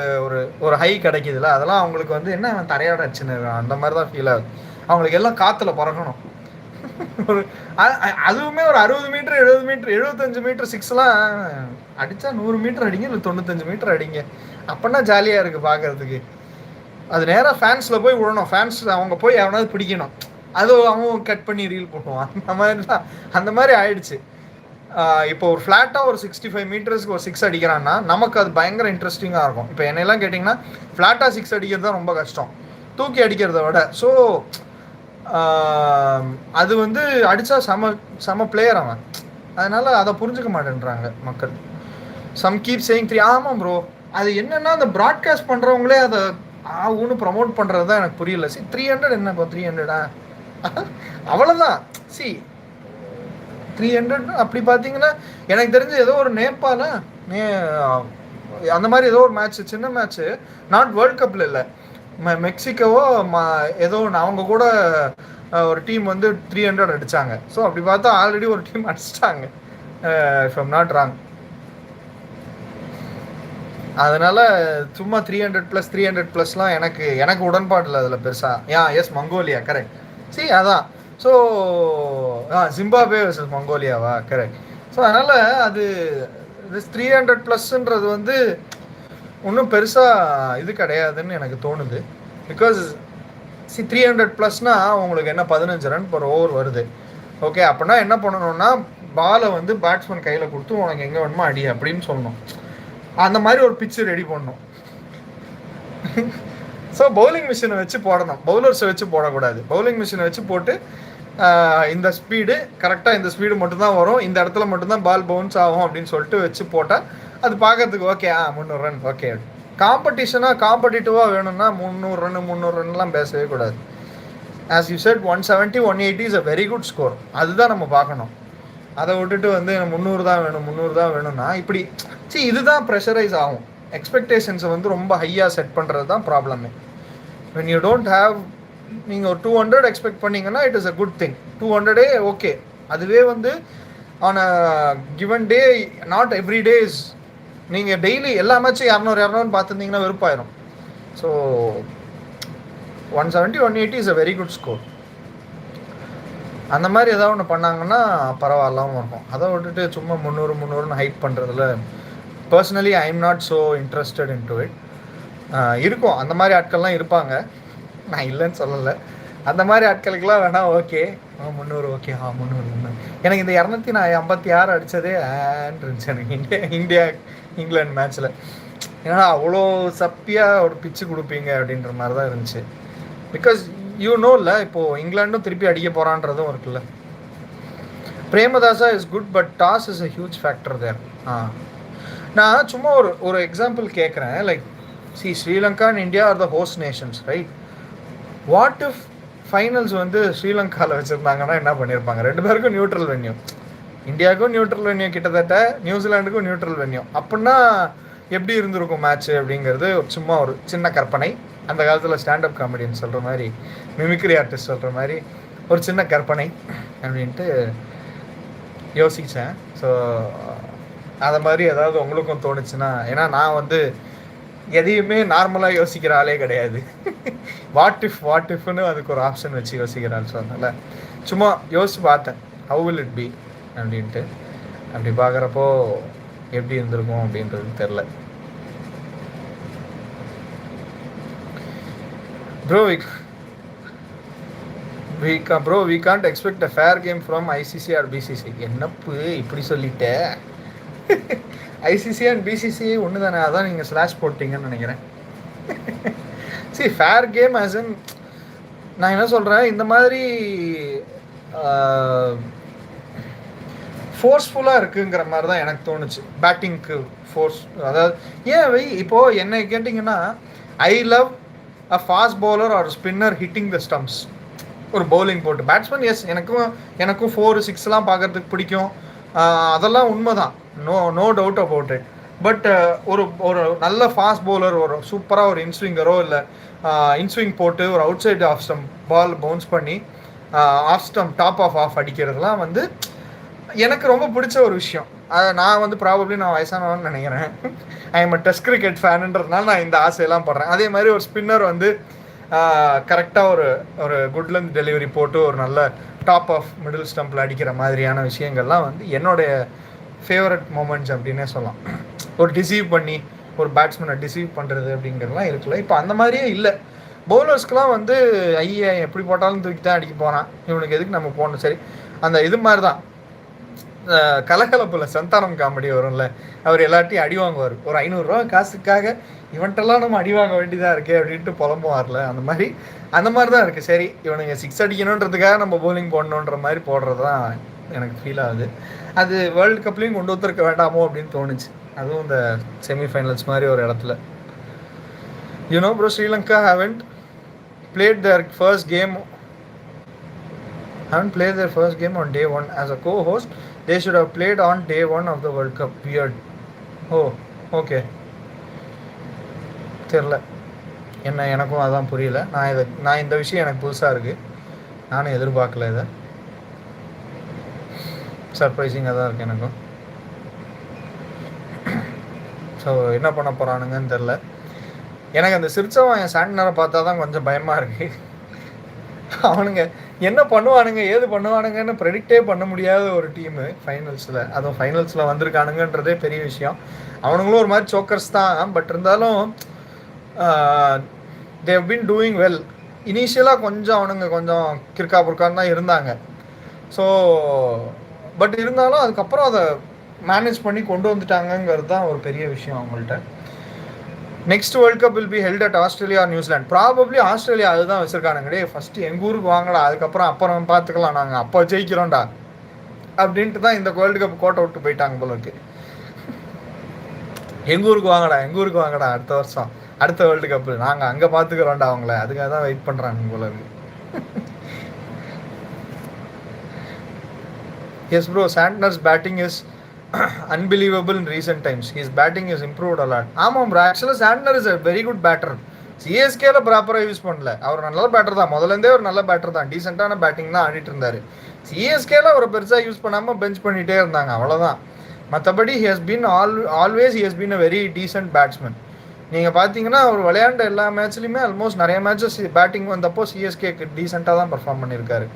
ஒரு ஹை கிடைக்கிதுல்ல, அதெல்லாம் அவங்களுக்கு வந்து என்ன தரையாட அடிச்சுன்னு அந்த மாதிரி தான் ஃபீல் ஆகுது. அவங்களுக்கு எல்லாம் காற்றுல பறக்கணும். ஒரு அதுவுமே ஒரு 60 மீட்டர் 70 மீட்டர் 75 மீட்டர் 6லாம் அடித்தா 100 மீட்டர் அடிங்க, இல்லை 95 மீட்டர் அடிங்க, அப்படின்னா ஜாலியாக இருக்குது பார்க்குறதுக்கு. அது நேராக ஃபேன்ஸில் போய் விடணும், ஃபேன்ஸ் அவங்க போய் எவனாவது பிடிக்கணும், அது அவன் கட் பண்ணி ரீல் போட்டுவான், அந்த மாதிரி தான். அந்த மாதிரி ஆயிடுச்சு. இப்போ ஒரு ஃப்ளாட்டாக ஒரு 65 மீட்டர்ஸ்க்கு ஒரு 6 அடிக்கிறான்னா நமக்கு அது பயங்கர இன்ட்ரெஸ்டிங்காக இருக்கும். இப்போ என்னெல்லாம் கேட்டிங்கன்னா ஃப்ளாட்டாக 6 அடிக்கிறது தான் ரொம்ப கஷ்டம், தூக்கி அடிக்கிறத விட. ஸோ அது வந்து அடித்தா செம பிளேயர் அவன். அதனால் அதை புரிஞ்சுக்க மாட்டேன்றாங்க மக்கள். Some keep saying 3. ஆமாம் ப்ரோ, அது என்னென்னா அந்த ப்ராட்காஸ்ட் பண்ணுறவங்களே அதை ஆகுன்னு ப்ரமோட் பண்ணுறது தான் எனக்கு புரியல. 300 என்ன இப்போ 300 அவ்வளோதான். 300 அப்படி பார்த்தீங்கன்னா எனக்கு தெரிஞ்சு ஏதோ ஒரு நேபாள அந்த மாதிரி ஏதோ ஒரு மேட்ச், சின்ன மேட்ச்சு, நாட் வேர்ல்ட் கப்பில் இல்லை, மெக்சிகோவோ ஏதோ அவங்க கூட ஒரு டீம் வந்து 300 அடித்தாங்க. ஸோ அப்படி பார்த்தா ஆல்ரெடி ஒரு டீம் அடிச்சிட்டாங்க, இஃப் ஐம் நாட் ராங். அதனால் சும்மா 300+, எனக்கு உடன்பாடு இல்லை அதில் பெருசாக. Yes Mongolia, correct. அதான். ஸோ ஜிம்பாப்வே வர்சஸ் மங்கோலியாவா, கரெக்ட். ஸோ அதனால் அது 300+ன்றது வந்து ஒன்றும் இது கிடையாதுன்னு எனக்கு தோணுது. பிகாஸ் 300+னால் உங்களுக்கு என்ன 15 ரன் per ஓவர் வருது. ஓகே, அப்படின்னா என்ன பண்ணணும்னா பாலை வந்து பேட்ஸ்மேன் கையில் கொடுத்து உனக்கு எங்கே வேணுமோ அடி அப்படின்னு சொல்லணும். அந்த மாதிரி ஒரு பிச்சு ரெடி பண்ணணும். ஸோ பவுலிங் மிஷினை வச்சு போடணும், பவுலர்ஸை வச்சு போடக்கூடாது. பவுலிங் மிஷினை வச்சு போட்டு இந்த ஸ்பீடு கரெக்டாக, இந்த ஸ்பீடு மட்டும்தான் வரும், இந்த இடத்துல மட்டும்தான் பால் பவுன்ஸ் ஆகும் அப்படின்னு சொல்லிட்டு வச்சு போட்டால் அது பார்க்கறதுக்கு ஓகே. 300 run okay. காம்படிட்டிவாக வேணும்னா 300 ரன்லாம் பேசவே கூடாது. As you said 170, 180 is a very good score. அதுதான் நம்ம பார்க்கணும். அதை விட்டுட்டு வந்து 300 தான் வேணும்னா இப்படி இதுதான் ப்ரெஷரைஸ் ஆகும். எக்ஸ்பெக்டேஷன்ஸை வந்து ரொம்ப ஹையாக செட் பண்ணுறது தான் ப்ராப்ளமே. வென் யூ டோன்ட் ஹேவ், நீங்கள் ஒரு 200 எக்ஸ்பெக்ட் பண்ணிங்கன்னா it is a good thing. 200 okay. அதுவே வந்து on a given day, not every days. நீங்கள் டெய்லி எல்லா மேட்சும் 200 பார்த்துருந்தீங்கன்னா வெறுப்பாயிரும். So 170, 180 is a very good score. அந்த மாதிரி ஏதாவது ஒன்று பண்ணாங்கன்னா பரவாயில்லாமல் இருக்கும். அதை விட்டுட்டு சும்மா 300 ஹைட் பண்ணுறதுல personally I am not so interested in to it. இருக்கும் அந்த மாதிரி ஆட்கள்லாம் இருப்பாங்க, நான் இல்லைன்னு சொல்லலை. அந்த மாதிரி ஆட்களுக்கெல்லாம் வேணால் ஓகே, 300 ஓகே, 300. எனக்கு இந்த 256 அடித்ததே இருந்துச்சு எனக்கு இந்தியா இங்கிலாந்து மேட்ச்சில். ஏன்னா அவ்வளோ சப்பியாக ஒரு பிச்சு கொடுப்பீங்க அப்படின்ற மாதிரி தான் இருந்துச்சு. பிகாஸ் இல்லை, இப்போது இங்கிலாண்டும் திருப்பி அடிக்க போகிறான்றதும் இருக்குல்ல. Premadasa is good, but toss is a huge factor there. நான் சும்மா ஒரு எக்ஸாம்பிள் கேட்குறேன். Like Sri Lanka and India are the host nations, right? What if finals வந்து ஸ்ரீலங்காவில் வச்சுருந்தாங்கன்னா என்ன பண்ணியிருப்பாங்க? 2 பேருக்கும் நியூட்ரல் வென்யூ, இந்தியாவுக்கும் நியூட்ரல் வென்யூ, கிட்டத்தட்ட நியூசிலாண்டுக்கும் நியூட்ரல் வென்யூ. அப்படின்னா எப்படி இருந்திருக்கும் மேட்ச்சு அப்படிங்கிறது சும்மா ஒரு சின்ன கற்பனை. அந்த காலத்தில் ஸ்டாண்டப் காமெடின்னு சொல்கிற மாதிரி, மிமிக்ரி ஆர்டிஸ்ட் சொல்கிற மாதிரி ஒரு சின்ன கற்பனை அப்படின்ட்டு யோசித்தேன். ஸோ அதை மாதிரி ஏதாவது உங்களுக்கும் தோணுச்சுன்னா, ஏன்னா நான் வந்து எதையுமே நார்மலாக யோசிக்கிற ஆளே கிடையாது. வாட் இஃப்னு அதுக்கு ஒரு ஆப்ஷன் வச்சு யோசிக்கிறான்னு. ஸோ அதனால் சும்மா யோசிச்சு பார்த்தேன், ஹவு வில் இட் பி அப்படின்ட்டு. அப்படி பார்க்குறப்போ எப்படி இருந்திருக்கும் அப்படின்றது தெரில. Bro, we can't expect a fair game from ICC or BCC. என்னப்பு இப்படி சொல்லிட்ட? ICC and BCC ஒன்று தானே, அதான் நீங்கள் ஸ்லாஷ் போட்டிங்கன்னு நினைக்கிறேன். ஃபேர் கேம் ஆஸ் இன், நான் என்ன சொல்கிறேன், இந்த மாதிரி ஃபோர்ஸ்ஃபுல்லாக இருக்குங்கிற மாதிரி தான் எனக்கு தோணுச்சு. பேட்டிங்க்கு ஃபோர்ஸ், அதாவது இப்போது என்னை கேட்டிங்கன்னா, I love a fast bowler or spinner hitting the stumps. ஒரு பவுலிங் போட்டு பேட்ஸ்மேன், எஸ் எனக்கும் 4-6 பார்க்குறதுக்கு பிடிக்கும், அதெல்லாம் உண்மை தான், no doubt about it. But ஒரு நல்ல ஃபாஸ்ட் பவுலர், ஒரு சூப்பராக ஒரு இன்ஸ்விங்கரோ இல்லை இன்ஸ்விங் போட்டு ஒரு out side of stem ball bounce பண்ணி ஆஃப் ஸ்டம் டாப் ஆஃப் அடிக்கிறதுலாம் வந்து எனக்கு ரொம்ப பிடிச்ச ஒரு விஷயம். அதை நான் வந்து ப்ராபப்ளி நான் வயசானவன்னு நினைக்கிறேன். ஐ எம் டெஸ்ட் கிரிக்கெட் ஃபேனுன்றதுனால நான் இந்த ஆசையெல்லாம் படுறேன். அதே மாதிரி ஒரு ஸ்பின்னர் வந்து கரெக்டாக ஒரு குட்லந்து டெலிவரி போட்டு ஒரு நல்ல டாப் ஆஃப் மிடில் ஸ்டம்பில் அடிக்கிற மாதிரியான விஷயங்கள்லாம் வந்து என்னுடைய ஃபேவரட் மூமெண்ட்ஸ் அப்படின்னே சொல்லலாம். ஒரு டிசீவ் பண்ணி ஒரு பேட்ஸ்மேனை டிசீவ் பண்ணுறது அப்படிங்கிறதுலாம் இருக்குல்ல. இப்போ அந்த மாதிரியே இல்லை. பவுலர்ஸ்க்கெலாம் வந்து எப்படி போட்டாலும் தூக்கி தான் அடிக்க போகிறான், இவனுக்கு எதுக்கு நம்ம போகணும், சரி அந்த இது மாதிரி தான். கலகலப்பில் சந்தானம் காமெடி வரும்ல, அவர் எல்லாத்தையும் அடி வாங்குவார். ஒரு 500 ரூபா காசுக்காக இவன்ட்டெல்லாம் நம்ம அடி வாங்க வேண்டியதாக இருக்கே அப்படின்ட்டு புலம்புவார்ல, அந்த மாதிரி தான் இருக்குது. சரி, இவனுங்க 6 அடிக்கணுன்றதுக்காக நம்ம போலிங் போடணுன்ற மாதிரி போடுறது தான் எனக்கு ஃபீல் ஆகுது. அது வேர்ல்டு கப்லேயும் கொண்டு வந்துருக்க வேண்டாமோ அப்படின்னு தோணுச்சு. அதுவும் இந்த செமிஃபைனல்ஸ் மாதிரி ஒரு இடத்துல. Bro, Sri Lanka haven't played their first game on day 1 as a co-host. They should have played on day 1 of the World Cup. Weird. Oh, okay. தெரியல, எனக்கும் அதான் புரியல. நான் இந்த விஷயம் எனக்கு புதுசாக இருக்குது. நானும் எதிர்பார்க்கல. இதை சர்ப்ரைசிங்காக தான் இருக்குது எனக்கும். ஸோ என்ன பண்ண போகிறானுங்கன்னு தெரில. எனக்கு அந்த சிரிச்சவன் என் சாண்டனரை பார்த்தா தான் கொஞ்சம் பயமாக இருக்குது. அவனுங்க என்ன பண்ணுவானுங்க ஏது பண்ணுவானுங்கன்னு ப்ரெடிக்டே பண்ண முடியாத ஒரு டீமு ஃபைனல்ஸில். அதுவும் ஃபைனல்ஸில் வந்திருக்கானுங்கன்றதே பெரிய விஷயம். அவனுங்களும் ஒரு மாதிரி சோக்கர்ஸ் தான். பட் இருந்தாலும் தேவ் பீன் டூயிங் வெல். இனிஷியலாக கொஞ்சம் அவனுங்க கொஞ்சம் கிறுக்கா புறுக்கான்னு தான் இருந்தாங்க. ஸோ பட் இருந்தாலும் அதுக்கப்புறம் அதை மேனேஜ் பண்ணி கொண்டு வந்துட்டாங்கங்கிறது தான் ஒரு பெரிய விஷயம் அவங்கள்ட்ட. Next World Cup will be held at Australia or New Zealand. Probably Australia அதுதான் வச்சுருக்கானுங்களே. ஃபஸ்ட்டு எங்கள் ஊருக்கு வாங்கடா, அப்புறம் பார்த்துக்கலாம், நாங்கள் அப்போ ஜெயிக்கிறோம்டா அப்படின்ட்டு தான் இந்த வேர்ல்டு கப் கோட்டை விட்டு போயிட்டாங்க போல இருக்கு. எங்கள் ஊருக்கு வாங்கடா அடுத்த வருஷம், அடுத்த வேர்ல்டு கப்பு நாங்கள் அங்கே பார்த்துக்கிறோம்டா அவங்கள, அதுக்காக தான் வெயிட் பண்ணுறாங்க போல இருக்கு. Yes bro, Santner's batting is unbelievable in recent times. His batting is improved a lot. ஆமாம் ப்ரோ, ஆக்சுவலாக Santner is a very good batter. சிஎஸ்கேல ப்ராப்பராக யூஸ் பண்ணல. அவர் நல்ல பேட்டர் தான், முதலேருந்தே ஒரு நல்ல பேட்டர் தான், டீசெண்டான பேட்டிங் தான் ஆடிட்டு இருந்தார். சிஎஸ்கேல அவரை பெருசாக யூஸ் பண்ணாமல் பெஞ்ச் பண்ணிகிட்டே இருந்தாங்க, அவ்வளோதான். மற்றபடி he has been always he has been a very decent batsman. நீங்கள் பார்த்தீங்கன்னா அவர் விளையாண்ட எல்லா மேட்ச்லையுமே ஆல்மோஸ்ட் நிறைய மேட்சஸ் பேட்டிங் வந்தப்போ சிஎஸ்கேக்கு டீசெண்டாக தான் பர்ஃபார்ம் பண்ணியிருக்காரு.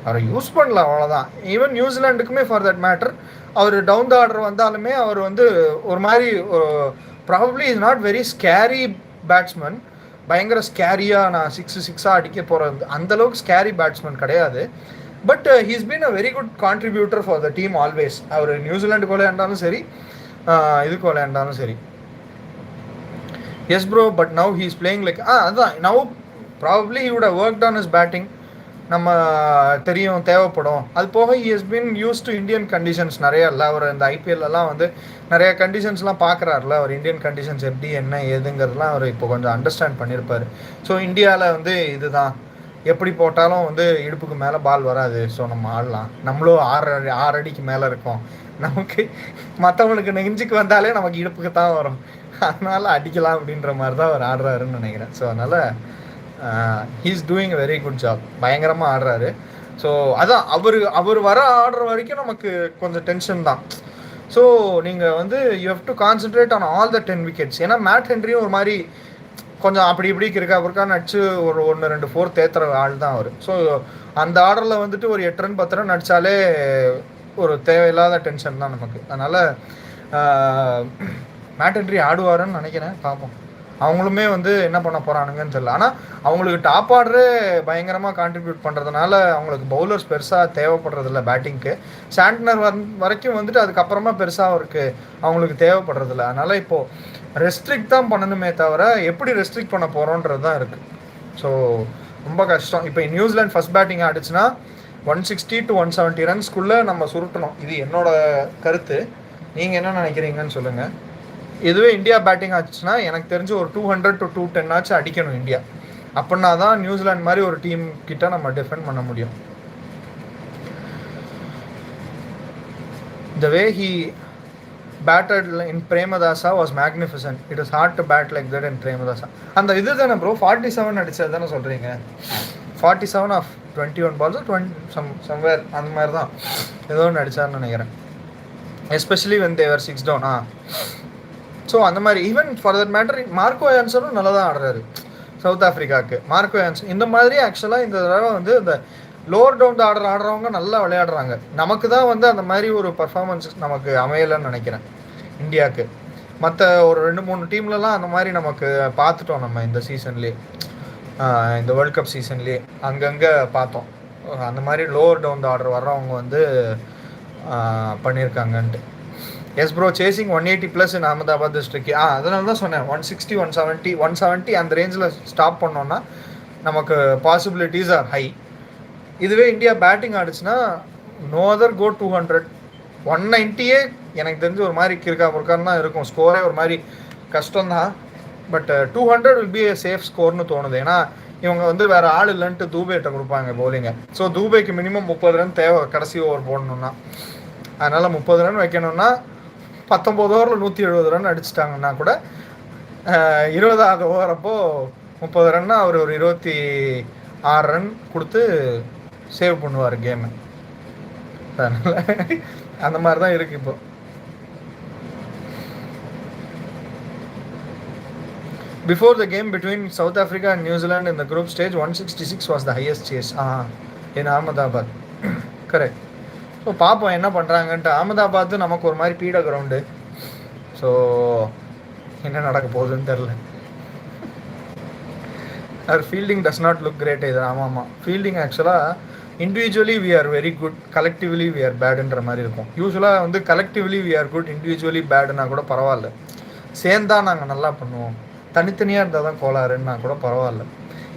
அவரை யூஸ் பண்ணல, அவ்வளோதான். ஈவன் நியூசிலாண்டுக்குமே ஃபார் தட் மேட்டர் அவர் டவுன் த ஆர்டர் வந்தாலுமே அவர் ஒரு மாதிரி probably is not very scary batsman. பயங்கர ஸ்கேரியாக நான் 6 அடிக்க போகிறது அந்தளவுக்கு ஸ்கேரி பேட்ஸ்மேன் கிடையாது. But he's been a very good contributor for the team always. அவர் நியூசிலாண்டுக்கு விளையாண்டாலும் சரி, இதுக்கு விளையாண்டாலும் சரி. Yes bro, but now he's playing like அதுதான் now probably he would have worked on his batting. நம்ம தெரியும் தேவைப்படும். அது போக he has been use to Indian conditions நிறையா இல்லை. அவர் இந்த ஐபிஎல்லாம் நிறைய கண்டிஷன்ஸ்லாம் பார்க்குறாருல, அவர் இந்தியன் கண்டிஷன்ஸ் எப்படி என்ன ஏதுங்கிறதுலாம் அவர் இப்போ கொஞ்சம் அண்டர்ஸ்டாண்ட் பண்ணியிருப்பார். ஸோ இந்தியாவில் இதுதான் எப்படி போட்டாலும் இடுப்புக்கு மேலே பால் வராது. ஸோ நம்ம ஆடலாம், நம்மளும் 6 அடிக்கு மேலே இருக்கோம், நமக்கு மற்றவங்களுக்கு நெஞ்சுக்கு வந்தாலே நமக்கு இடுப்புக்கு தான் வரும், அதனால் அடிக்கலாம் அப்படின்ற மாதிரி தான் அவர் ஆடுறாருன்னு நினைக்கிறேன். ஸோ அதனால் he's doing a very good job. பயங்கரமாக ஆடுறாரு. ஸோ அதான் அவர் வர ஆடுற வரைக்கும் நமக்கு கொஞ்சம் டென்ஷன் தான். ஸோ நீங்கள் you have to concentrate on all the 10 wickets. ஏன்னா மேட் ஹென்ரியும் ஒரு மாதிரி கொஞ்சம் அப்படி இப்படி இருக்கா நடிச்சு ஒரு 1-2 4 தேத்துற ஆள் தான் அவர். ஸோ அந்த ஆர்டரில் ஒரு 8 ரன் 10 ரன் அடித்தாலே ஒரு தேவையில்லாத டென்ஷன் தான் நமக்கு. அதனால் மேட் ஹென்ரி ஆடுவாருன்னு நினைக்கிறேன், பார்ப்போம். அவங்களுமே என்ன பண்ண போகிறானுங்கன்னு தெரியல. ஆனால் அவங்களுக்கு டாப் ஆர்டரே பயங்கரமாக கான்ட்ரிபியூட் பண்ணுறதுனால அவங்களுக்கு பவுலர்ஸ் பெருசாக தேவைப்படுறதில்ல பேட்டிங்க்கு. சாண்ட்னர் வரைக்கும் அதுக்கப்புறமா பெருசாக அவருக்கு அவங்களுக்கு தேவைப்படுறதில்ல. அதனால் இப்போது ரெஸ்ட்ரிக்ட் தான் பண்ணணுமே தவிர எப்படி ரெஸ்ட்ரிக்ட் பண்ண போகிறோன்றது தான் இருக்குது. ஸோ ரொம்ப கஷ்டம். இப்போ நியூசிலாந்து ஃபஸ்ட் பேட்டிங் ஆடிச்சுன்னா 160 to 170 ரன்ஸ்குள்ளே நம்ம சுருட்டணும். இது என்னோட கருத்து. நீங்கள் என்ன நினைக்கிறீங்கன்னு சொல்லுங்கள். இதுவே இந்தியா பேட்டிங் ஆச்சுன்னா எனக்கு தெரிஞ்சு ஒரு 200 to 210 ஆச்சு அடிக்கணும் இந்தியா. அப்படின்னா தான் நியூசிலாந்து மாதிரி ஒரு டீம் கிட்ட நம்ம டிஃபெண்ட் பண்ண முடியும். The way he batted in Premadasa was magnificent. It is hard to bat like that in Premadasa. அந்த இது தானே ப்ரோ 47 அடிச்சது தானே சொல்கிறீங்க? 47 of 21 balls 20 somewhere அந்த மாதிரி தான் ஏதோ ஒன்று அடித்தார்னு நினைக்கிறேன். Especially when they were 6 down. So அந்த மாதிரி even for that matter Marco யான்சனும் நல்லா தான் ஆடுறாரு சவுத் ஆஃப்ரிக்காவுக்கு. மார்க்கோ யான்சன் இந்த மாதிரி ஆக்சுவலாக இந்த தடவை இந்த லோவர் டவுன் ஆடுறவங்க நல்லா விளையாடுறாங்க. நமக்கு தான் அந்த மாதிரி ஒரு பர்ஃபார்மன்ஸ் நமக்கு அமையலைன்னு நினைக்கிறேன் இந்தியாவுக்கு. மற்ற ஒரு 2-3 டீம்லலாம் அந்த மாதிரி நமக்கு பார்த்துட்டோம் நம்ம இந்த சீசன்லேயே, இந்த வேர்ல்ட் கப் சீசன்லேயே அங்கங்கே பார்த்தோம். அந்த மாதிரி லோவர் டவுன் ஆர்டர் வர்றவங்க பண்ணியிருக்காங்கன்ட்டு. எஸ் ப்ரோ, சேசிங் 180+ இன் அகமதாபாத் டிஸ்ட்ரிக்ட். அதனால தான் சொன்னேன் 160 170 அந்த ரேஞ்சில் ஸ்டாப் பண்ணோன்னா நமக்கு பாசிபிலிட்டிஸ் ஆர் ஹை. இதுவே இந்தியா பேட்டிங் ஆடிச்சுன்னா நோ அதர் கோ 200. 190 எனக்கு தெரிஞ்சு ஒரு மாதிரி கிறுக்கான்னு தான் இருக்கும். ஸ்கோரே ஒரு மாதிரி கஷ்டம்தான். But 200 will be a safe ஸ்கோர்னு தோணுது. ஏன்னா இவங்க வந்து வேறு ஆள் இல்லைன்ட்டு தூபேட்ட கொடுப்பாங்க பவுலிங்கை. ஸோ தூபேக்கு மினிமம் 30 ரன் தேவை கடைசி ஓவர் போடணுன்னா. அதனால் 30 ரன் வைக்கணும்னா 19 ஓவரில் 170 ரன் அடிச்சிட்டாங்கன்னா கூட 20வது ஓவர் அப்போது 30 ரன்னா அவர் ஒரு 26 ரன் கொடுத்து சேவ் பண்ணுவார் கேமு. அதனால் அந்த மாதிரி தான் இருக்குது இப்போ. Before the game between South Africa and New Zealand in the group stage, 166 was the highest chase in Ahmedabad. Correct. So பார்ப்போம் என்ன பண்ணுறாங்கன்ட்டு. அகமதாபாத் நமக்கு ஒரு மாதிரி பீட கிரவுண்டு. ஸோ என்ன நடக்க போகுதுன்னு தெரில. அவர் fielding does not look great இது. ஆமாம், ஃபீல்டிங் ஆக்சுவலாக individually we are very good, collectively we are பேடுன்ற மாதிரி இருக்கும். யூஸ்வலாக வந்து collectively we are good, individually பேடுனா கூட பரவாயில்ல. சேர்ந்தா நாங்கள் நல்லா பண்ணுவோம், தனித்தனியாக இருந்தால் தான் கோளாறுன்னா கூட பரவாயில்ல.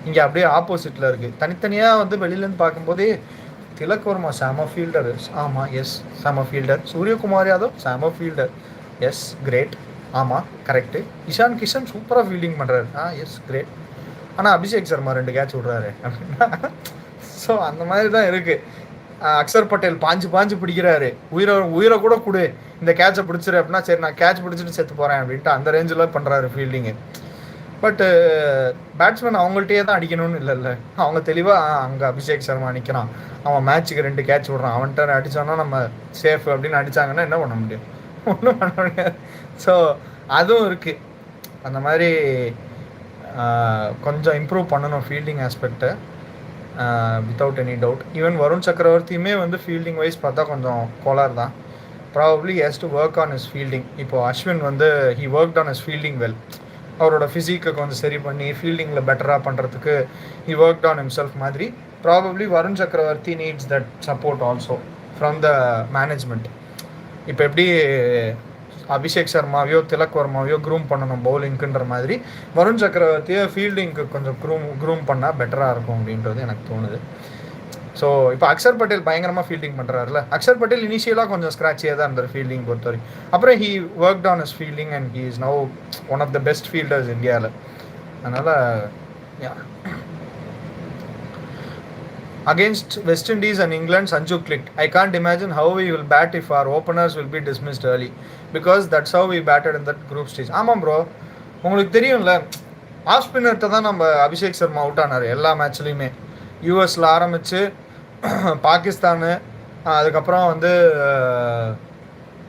இங்கே அப்படியே ஆப்போசிட்டில் இருக்குது. தனித்தனியாக வந்து வெளியிலேருந்து பார்க்கும்போதே திலக் வர்மா சாம ஃபீல்டர், ஆமாம் எஸ் சாம ஃபீல்டர். சூரியகுமார் யாதவ் சாம ஃபீல்டர், எஸ் கிரேட், ஆமாம் கரெக்டு. இஷான் கிஷன் சூப்பராக ஃபீல்டிங் பண்ணுறாரு, எஸ் கிரேட். ஆனால் அபிஷேக் சர்மா 2 கேட்ச் விட்றாரு அப்படின்னா. ஸோ அந்த மாதிரி தான் இருக்குது. அக்ஷர் பட்டேல் பாஞ்சு பிடிக்கிறாரு, உயிரை கூட கொடு, இந்த கேட்சை பிடிச்சிரு அப்படின்னா சரி நான் கேட்ச் பிடிச்சிட்டு செத்து போகிறேன் அப்படின்ட்டு அந்த ரேஞ்சில் பண்ணுறாரு ஃபீல்டிங்கு. பட்டு பேட்ஸ்மேன் அவங்கள்ட்டே தான் அடிக்கணும்னு இல்லைல்ல. அவங்க தெளிவாக அங்கே அபிஷேக் சர்மா நிற்கிறான், அவன் மேட்ச்சுக்கு 2 கேட்ச் விட்றான், அவன்கிட்ட அடித்தோன்னா நம்ம சேஃப் அப்படின்னு அடித்தாங்கன்னா என்ன பண்ண முடியும்? ஒன்றும் பண்ண முடியாது. ஸோ அதுவும் இருக்குது. அந்த மாதிரி கொஞ்சம் இம்ப்ரூவ் பண்ணணும் ஃபீல்டிங் ஆஸ்பெக்டை, without any doubt. Even Varun சக்கரவர்த்தியுமே வந்து ஃபீல்டிங் வைஸ் பார்த்தா கொஞ்சம் கோளாறு தான். Probably has to work on his fielding. இப்போது அஸ்வின் வந்து he worked on his fielding well. அவரோட ஃபிசிக்கை கொஞ்சம் சரி பண்ணி ஃபீல்டிங்கில் பெட்டராக பண்ணுறதுக்கு ஹி ஒர்க்ட் ஆன் ஹிம்செல்ஃப் மாதிரி. Probably Varun Chakravarthy needs that support also from the management. இப்போ எப்படி அபிஷேக் சர்மாவையோ திலக் வர்மாவையோ க்ரூம் பண்ணணும் பவுலிங்க்குன்ற மாதிரி வருண் சக்கரவர்த்தியை ஃபீல்டிங்க்கு கொஞ்சம் க்ரூம் பண்ணால் பெட்டராக இருக்கும் அப்படின்றது எனக்கு தோணுது. ஸோ இப்போ அக்ஷர் பட்டேல் பயங்கரமாக ஃபீல்டிங் பண்ணுறாருல. அக்ஷர் பட்டேல் இனிஷியலாக கொஞ்சம் ஸ்க்ராட்சியாக தான் இருந்தார் ஃபீல்டிங் பொறுத்தவரை. அப்புறம் he worked on his fielding and he is now one of the best fielders இந்தியாவில். அதனால் against West Indies and England, Sanju clicked. I can't imagine how we will bat if our openers will be dismissed early, because that's how we batted in that group stage. ஆமாம் bro, உங்களுக்கு தெரியும்ல of ஸ்பின்னர்கிட்ட தான் நம்ம Abhishek Sharma out ஆனார் எல்லா மேட்ச்லேயுமே. யூஎஸில் ஆரம்பித்து பாகிஸ்தானு, அதுக்கப்புறம் வந்து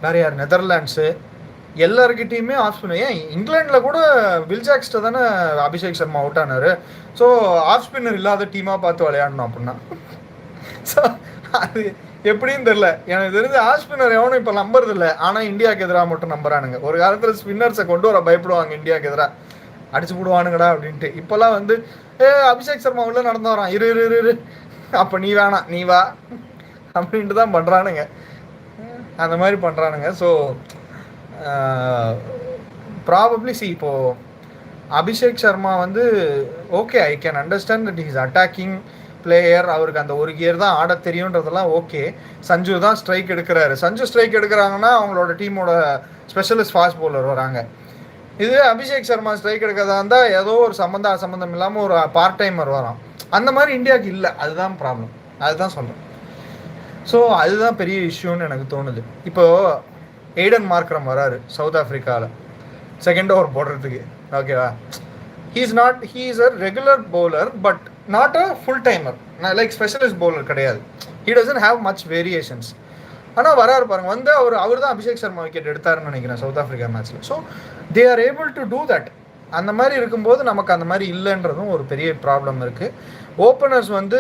வேறு யார் நெதர்லாண்ட்ஸு, எல்லாருக்கிட்டையுமே ஆஃப் ஸ்பின்னர். ஏன் இங்கிலாண்டில் கூட வில்ஜாக்ஸ்ட்டை தானே அபிஷேக் சர்மா அவுட் ஆனார். ஸோ ஆஃப் ஸ்பின்னர் இல்லாத டீமாக பார்த்து விளையாடணும் அப்படின்னா. ஸோ அது எப்படின்னு தெரில, எனக்கு தெரிஞ்சு ஆஃப் ஸ்பின்னர் எவனும் இப்போ நம்புறது இல்லை. ஆனால் இந்தியாவுக்கு எதிராக மட்டும் நம்புறானுங்க. ஒரு காலத்தில் ஸ்பின்னர்ஸை கொண்டு வர பயப்படுவாங்க, இந்தியாவுக்கு எதிராக அடிச்சு போடுவானுங்கடா அப்படின்ட்டு. இப்போல்லாம் வந்து அபிஷேக் சர்மா உள்ள நடந்து வரான், இரு அப்போ நீ வேணாம் நீ வா அப்படின்ட்டு தான் பண்ணுறானுங்க, அந்த மாதிரி பண்ணுறானுங்க. ஸோ ப்ராபப்ளி இப்போது அபிஷேக் சர்மா வந்து okay, I can understand that is attacking player, அவருக்கு அந்த ஒரு கியர் தான் ஆட தெரியுன்றதெல்லாம் ஓகே. சஞ்சு தான் ஸ்ட்ரைக் எடுக்கிறாரு. சஞ்சு ஸ்ட்ரைக் எடுக்கிறாங்கன்னா அவங்களோட டீமோட ஸ்பெஷலிஸ்ட் ஃபாஸ்ட் பவுலர் வராங்க. இதுவே அபிஷேக் சர்மா ஸ்ட்ரைக் எடுக்கிறதா இருந்தால் ஏதோ ஒரு சம்மந்தம் இல்லாமல் ஒரு பார்ட் டைமர் வரான். அந்த மாதிரி இந்தியாவுக்கு இல்லை, அதுதான் ப்ராப்ளம், அதுதான் சொல்கிறேன். ஸோ அதுதான் பெரிய இஷ்யூன்னு எனக்கு தோணுது. இப்போது எய்டன் மார்க்ரம் வராரு சவுத் ஆஃப்ரிக்காவில் செகண்ட் ஓவர் போடுறதுக்கு, ஓகேவா? He is a regular bowler but not a full timer, like specialist bowler கிடையாது. He doesn't have much variations. ஆனால் வராரு பாருங்க, வந்து அவர் தான் அபிஷேக் சர்மா விக்கெட் எடுத்தாருன்னு நினைக்கிறேன் சவுத் ஆஃப்ரிக்கா மேட்ச்சில். So they are able to do that. அந்த மாதிரி இருக்கும்போது நமக்கு அந்த மாதிரி இல்லைன்றதும் ஒரு பெரிய ப்ராப்ளம் இருக்குது. ஓப்பனர்ஸ் வந்து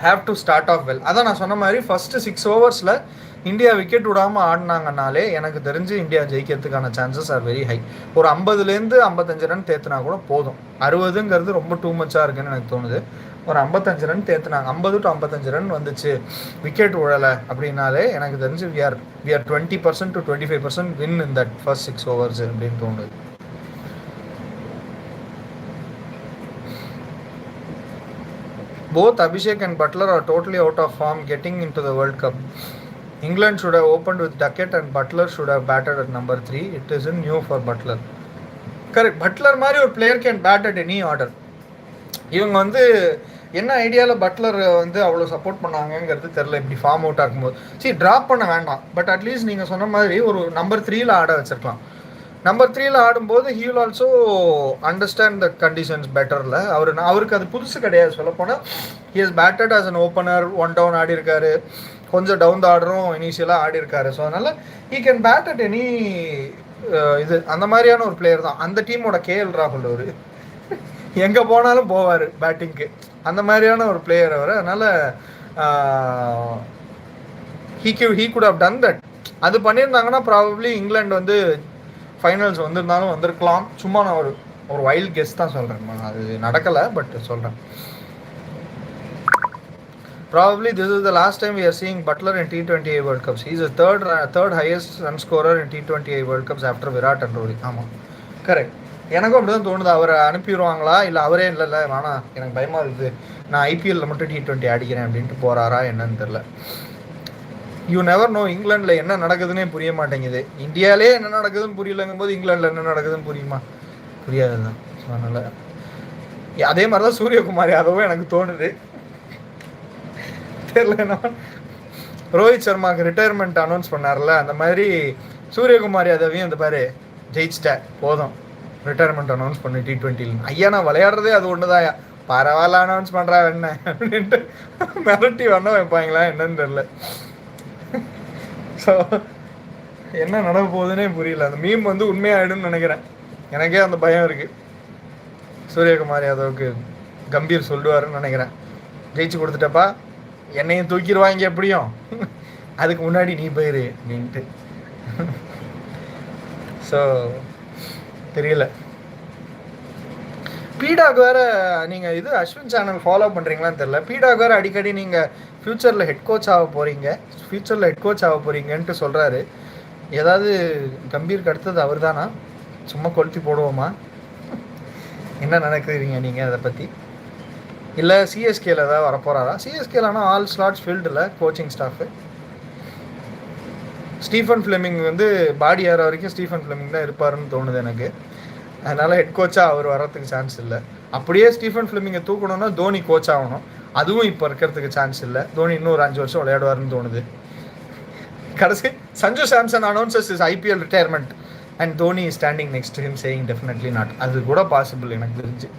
have to start off well. அதான் நான் சொன்ன மாதிரி ஃபஸ்ட்டு 6 ஓவர்ஸில் இந்தியா விக்கெட் விடாமல் ஆடினாங்கனாலே எனக்கு தெரிஞ்சு இந்தியா ஜெயிக்கிறதுக்கான சான்சஸ் ஆர் வெரி ஹை. ஒரு 50லேருந்து 55 ரன் தேத்துனா கூட போதும். 60ங்கிறது ரொம்ப டூ மச்சாக இருக்குன்னு எனக்கு தோணுது. ஒரு 55 ரன் தேத்துனாங்க. 50 to 55 ரன் வந்துச்சு, விக்கெட் விழலை அப்படின்னாலே எனக்கு தெரிஞ்சு we are 20% to 25% win in that first 6 overs அப்படின்னு தோணுது. Both Abhishek and Butler are totally out of form getting into the World Cup. England should have opened with Duckett and Butler should have batted at number 3. It isn't new for Butler. Correct. Butler மாதிரி ஒரு player can bat at any order. இவங்க வந்து என்ன ஐடியாவில் Buttler வந்து அவ்வளோ support பண்ணாங்கங்கிறது தெரில. இப்படி ஃபார்ம் அவுட் ஆகும்போது சரி ட்ராப் பண்ண வேண்டாம், பட் அட்லீஸ்ட் நீங்கள் சொன்ன மாதிரி ஒரு நம்பர் 3ல் ஆட வச்சிருக்கலாம். நம்பர் 3ல் ஆடும்போது he will also understand the conditions பெட்டரில். அவருக்கு அது புதுசு கிடையாது. சொல்லப்போனால் he has batted as an opener, 1 down ஆடி இருக்காரு, கொஞ்சம் டவுன் த ஆர்டரும் இனிஷியலாக ஆடி இருக்காரு. ஸோ அதனால் he can bat at any இது அந்த மாதிரியான ஒரு பிளேயர் தான். அந்த டீமோட KL ராகுல் ஒரு எங்கே போனாலும் போவார் பேட்டிங்க்கு, அந்த மாதிரியான ஒரு பிளேயர் அவர். அதனால் he could have done that. அது பண்ணியிருந்தாங்கன்னா ப்ராபப்ளி இங்கிலாந்து வந்து ஃபைனல்ஸ் வந்திருந்தாலும் வந்திருக்கலாம். சும்மா நான் ஒரு வைல்ட் கெஸ் தான் சொல்கிறேன், அது நடக்கலை, பட் சொல்கிறேன். Probably this is the last time we are seeing Butler in T20 World Cups. He is the third highest run scorer in T20 World Cups after Virat and Rohit. ஆமாம், correct. எனக்கும் அப்படி தான் தோணுது. அவரை அனுப்பிடுவாங்களா இல்லை அவரே இல்லை வேணாம் எனக்கு பயமாக இருக்குது, நான் IPL மட்டும் T20 அடிக்கிறேன் அப்படின்ட்டு போகிறாரா என்னன்னு தெரில. You never no. இங்கிலாண்டில் என்ன நடக்குதுன்னே புரிய மாட்டேங்குது. இந்தியாவிலே என்ன நடக்குதுன்னு புரியலங்கும் போது இங்கிலாண்டில் என்ன நடக்குதுன்னு புரியுமா? புரியாது தான். ஸோ அதனால் அதே மாதிரி தான் சூரியகுமார் யாதவும் எனக்கு தோணுது. தெரியல, ரோஹித் சர்மாவுக்கு ரிட்டையர்மெண்ட் அனௌன்ஸ் பண்ணார்ல, அந்த மாதிரி சூரியகுமார் யாதவையும் இந்த பாரு ஜெயிச்சிட்டேன் போதும் ரிட்டையர்மெண்ட் அனௌன்ஸ் பண்ணி T20. ஐயா நான் விளையாடுறதே அது ஒன்று தான், பரவாயில்ல அனௌன்ஸ் பண்ணுறா என்ன அப்படின்ட்டு மிரட்டி வண்ண வைப்பாங்களா என்னன்னு தெரில. ஸோ என்ன நடக்க போகுதுன்னே புரியல. அந்த மீம் வந்து உண்மையாயிடும்னு நினைக்கிறேன். எனக்கே அந்த பயம் இருக்குது. சூரியகுமார் யாதவுக்கு கம்பீர் சொல்லுவாருன்னு நினைக்கிறேன், ஜெயிச்சு கொடுத்துட்டப்பா என்னையும் தூக்கிடுவாங்க எப்படியும், அதுக்கு முன்னாடி நீ போயிரு அப்படின்ட்டு. ஸோ தெரியல. பீடாக் வேறு நீங்கள் இது அஸ்வின் சேனல் ஃபாலோ பண்ணுறீங்களான்னு தெரில. பீடாக் வேறு அடிக்கடி நீங்கள் ஃப்யூச்சரில் ஹெட் கோச் ஆக போகிறீங்கன்ட்டு சொல்கிறாரு. ஏதாவது கம்பீருக்கு அடுத்தது அவர் தானா? சும்மா கொளுத்தி போடுவோமா? என்ன நினைக்கிறீங்க நீங்கள் அதை பற்றி? இல்லை CSKல ஏதாவது வரப்போகிறாரா? CSKல ஆனால் ஆல் ஸ்லாட்ஸ் ஃபீல்டில் கோச்சிங் ஸ்டாஃபு. ஸ்டீஃபன் ஃப்ளெமிங் வந்து பாடி ஏற வரைக்கும் ஸ்டீஃபன் ஃப்ளெமிங் தான் இருப்பாருன்னு தோணுது எனக்கு. அதனால் ஹெட் கோச்சாக அவர் வர்றதுக்கு சான்ஸ் இல்லை. அப்படியே ஸ்டீஃபன் ஃப்ளெமிங்கை தூக்கணும்னா தோனி கோச் ஆகணும். அதுவும் இப்போ இருக்கிறதுக்கு சான்ஸ் இல்லை. தோனி இன்னும் ஒரு 5 வருஷம் விளையாடுவார்னு தோணுது. கடைசி Sanju Samson announces is IPL retirement and Dhoni is standing next to him saying definitely not. அது கூட பாசிபிள் எனக்கு தெரிஞ்சு.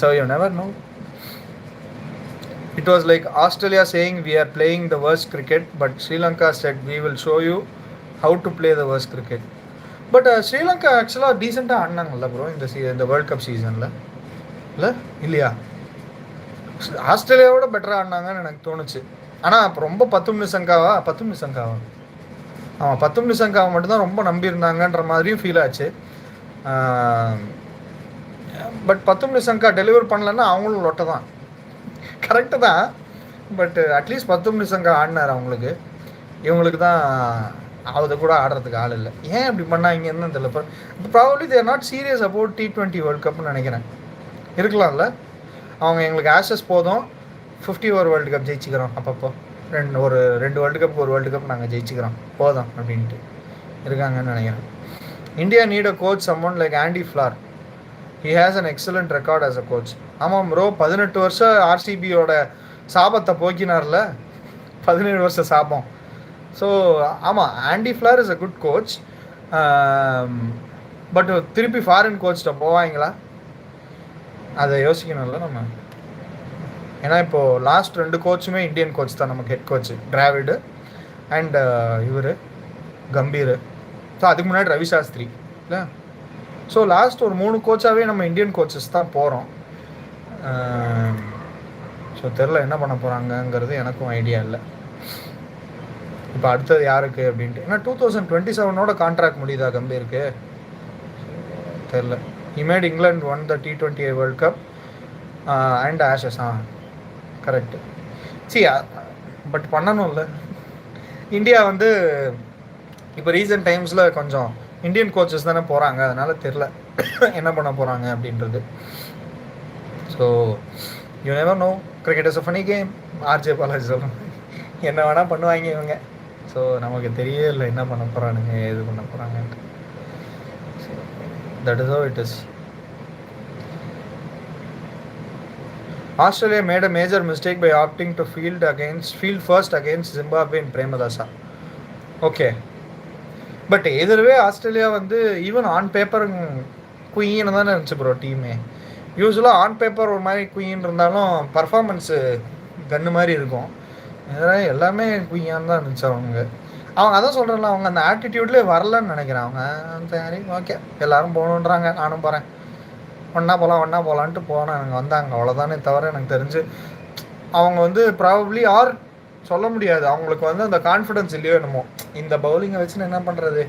So you never no. It was like Australia saying we are playing the worst cricket, but Sri Lanka said we will show you how to play the worst cricket. But Sri Lanka actually decent ஆடினாங்கல்ல bro இந்த world cup சீசனில் இல்லை இல்லையா? ஆஸ்திரேலியாவோட பெட்டராக ஆடினாங்கன்னு எனக்கு தோணுச்சு. ஆனால் இப்போ ரொம்ப 10 நிமிஷங்காவா ஆமாம் 10 நிமிஷங்காவை மட்டும்தான் ரொம்ப நம்பியிருந்தாங்கன்ற மாதிரியும் ஃபீல் ஆச்சு. பட் 10 நிமிஷங்கா டெலிவர் பண்ணலன்னா அவங்களும் லொட்டை தான். கரெக்டு தான், பட் அட்லீஸ்ட் 10 நிமிஷங்க ஆடினார் அவங்களுக்கு. இவங்களுக்கு தான் அதை கூட ஆடுறதுக்கு ஆள் இல்லை. ஏன் இப்படி பண்ணாங்கன்னு தெரியல. இப்போ probably they're not serious about T20 world கப்னு நினைக்கிறேன். இருக்கலாம்ல, அவங்க எங்களுக்கு ஆஷஸ் போதும், 50 ஓவர் வேர்ல்டு கப் ஜெயிச்சுக்கிறோம், அப்பப்போ 2 வேர்ல்டு கப் 1 வேர்ல்டு கப் நாங்கள் ஜெயிச்சுக்கிறோம் போதும் அப்படின்ட்டு இருக்காங்கன்னு நினைக்கிறேன். India need a coach someone like Andy Flower. He has an excellent record as a coach. ஆமாம் ப்ரோ, 18 வருஷம் RCBயோட சாபத்தை போக்கினார்ல, 17 வருஷம் சாபம். ஸோ ஆமாம், Andy Flower is a good coach. But திருப்பி ஃபாரின் கோச்சிட்ட போவாங்களா அதை யோசிக்கணும்ல நம்ம. ஏன்னா இப்போது லாஸ்ட் 2 கோச்சுமே இந்தியன் கோச் தான் நமக்கு ஹெட் கோச், டிராவிடு அண்ட் இவர் கம்பீர். ஸோ அதுக்கு முன்னாடி ரவி சாஸ்திரி இல்லை. ஸோ லாஸ்ட் ஒரு 3 கோச்சாகவே நம்ம இந்தியன் கோச்சஸ் தான் போகிறோம். ஸோ தெரில என்ன பண்ண போகிறாங்கங்கிறது எனக்கும் ஐடியா இல்லை. இப்போ அடுத்தது யாருக்கு அப்படின்ட்டு. ஏன்னா 2027 கான்ட்ராக்ட் முடியுதா கம்பீருக்கு தெரில. He made England won the T20 World Cup and Ashes. Correct. சி பட் பண்ணணும்ல. இந்தியா வந்து இப்போ ரீசெண்ட் டைம்ஸில் கொஞ்சம் இந்தியன் கோச்சஸ் தானே போகிறாங்க, அதனால் தெரில என்ன பண்ண போகிறாங்க அப்படின்றது. So you never no, cricket is a funny game. RJ Balaji சொல்லணும், என்ன வேணால் பண்ணுவாங்க இவங்க. ஸோ நமக்கு தெரியவே இல்லை என்ன பண்ண போகிறானுங்க, எது பண்ண போகிறாங்கன்ட்டு. That is how it is. Australia made a major mistake by opting to field first against Zimbabwe in Premadasa. Okay. But எதிரவே ஆஸ்திரேலியா வந்து ஈவன் ஆன் பேப்பர் குயின்னு தானே இருந்துச்சு ப்ரோ டீமே. யூஸ்வலாக ஆன் பேப்பர் ஒரு மாதிரி குயின் இருந்தாலும் பர்ஃபார்மன்ஸு கன்று மாதிரி இருக்கும். எல்லாமே குயியான்னு தான் இருந்துச்சு அவங்க அதான் சொல்கிறேன்ல, அவங்க அந்த ஆட்டிடியூட்லேயே வரலன்னு நினைக்கிறேன். அவங்க சரி ஓகே எல்லோரும் போகணுன்றாங்க, நானும் போகிறேன், ஒன்றா போகலான்ட்டு போனாங்க, வந்தாங்க, அவ்வளோதானே தவிர எனக்கு தெரிஞ்சு அவங்க வந்து ப்ராபப்ளி சொல்ல முடியாது, அவங்களுக்கு வந்து அந்த கான்ஃபிடன்ஸ் இல்லையோ என்னமோ, இந்த பவுலிங்கை வச்சு என்ன பண்ணுறது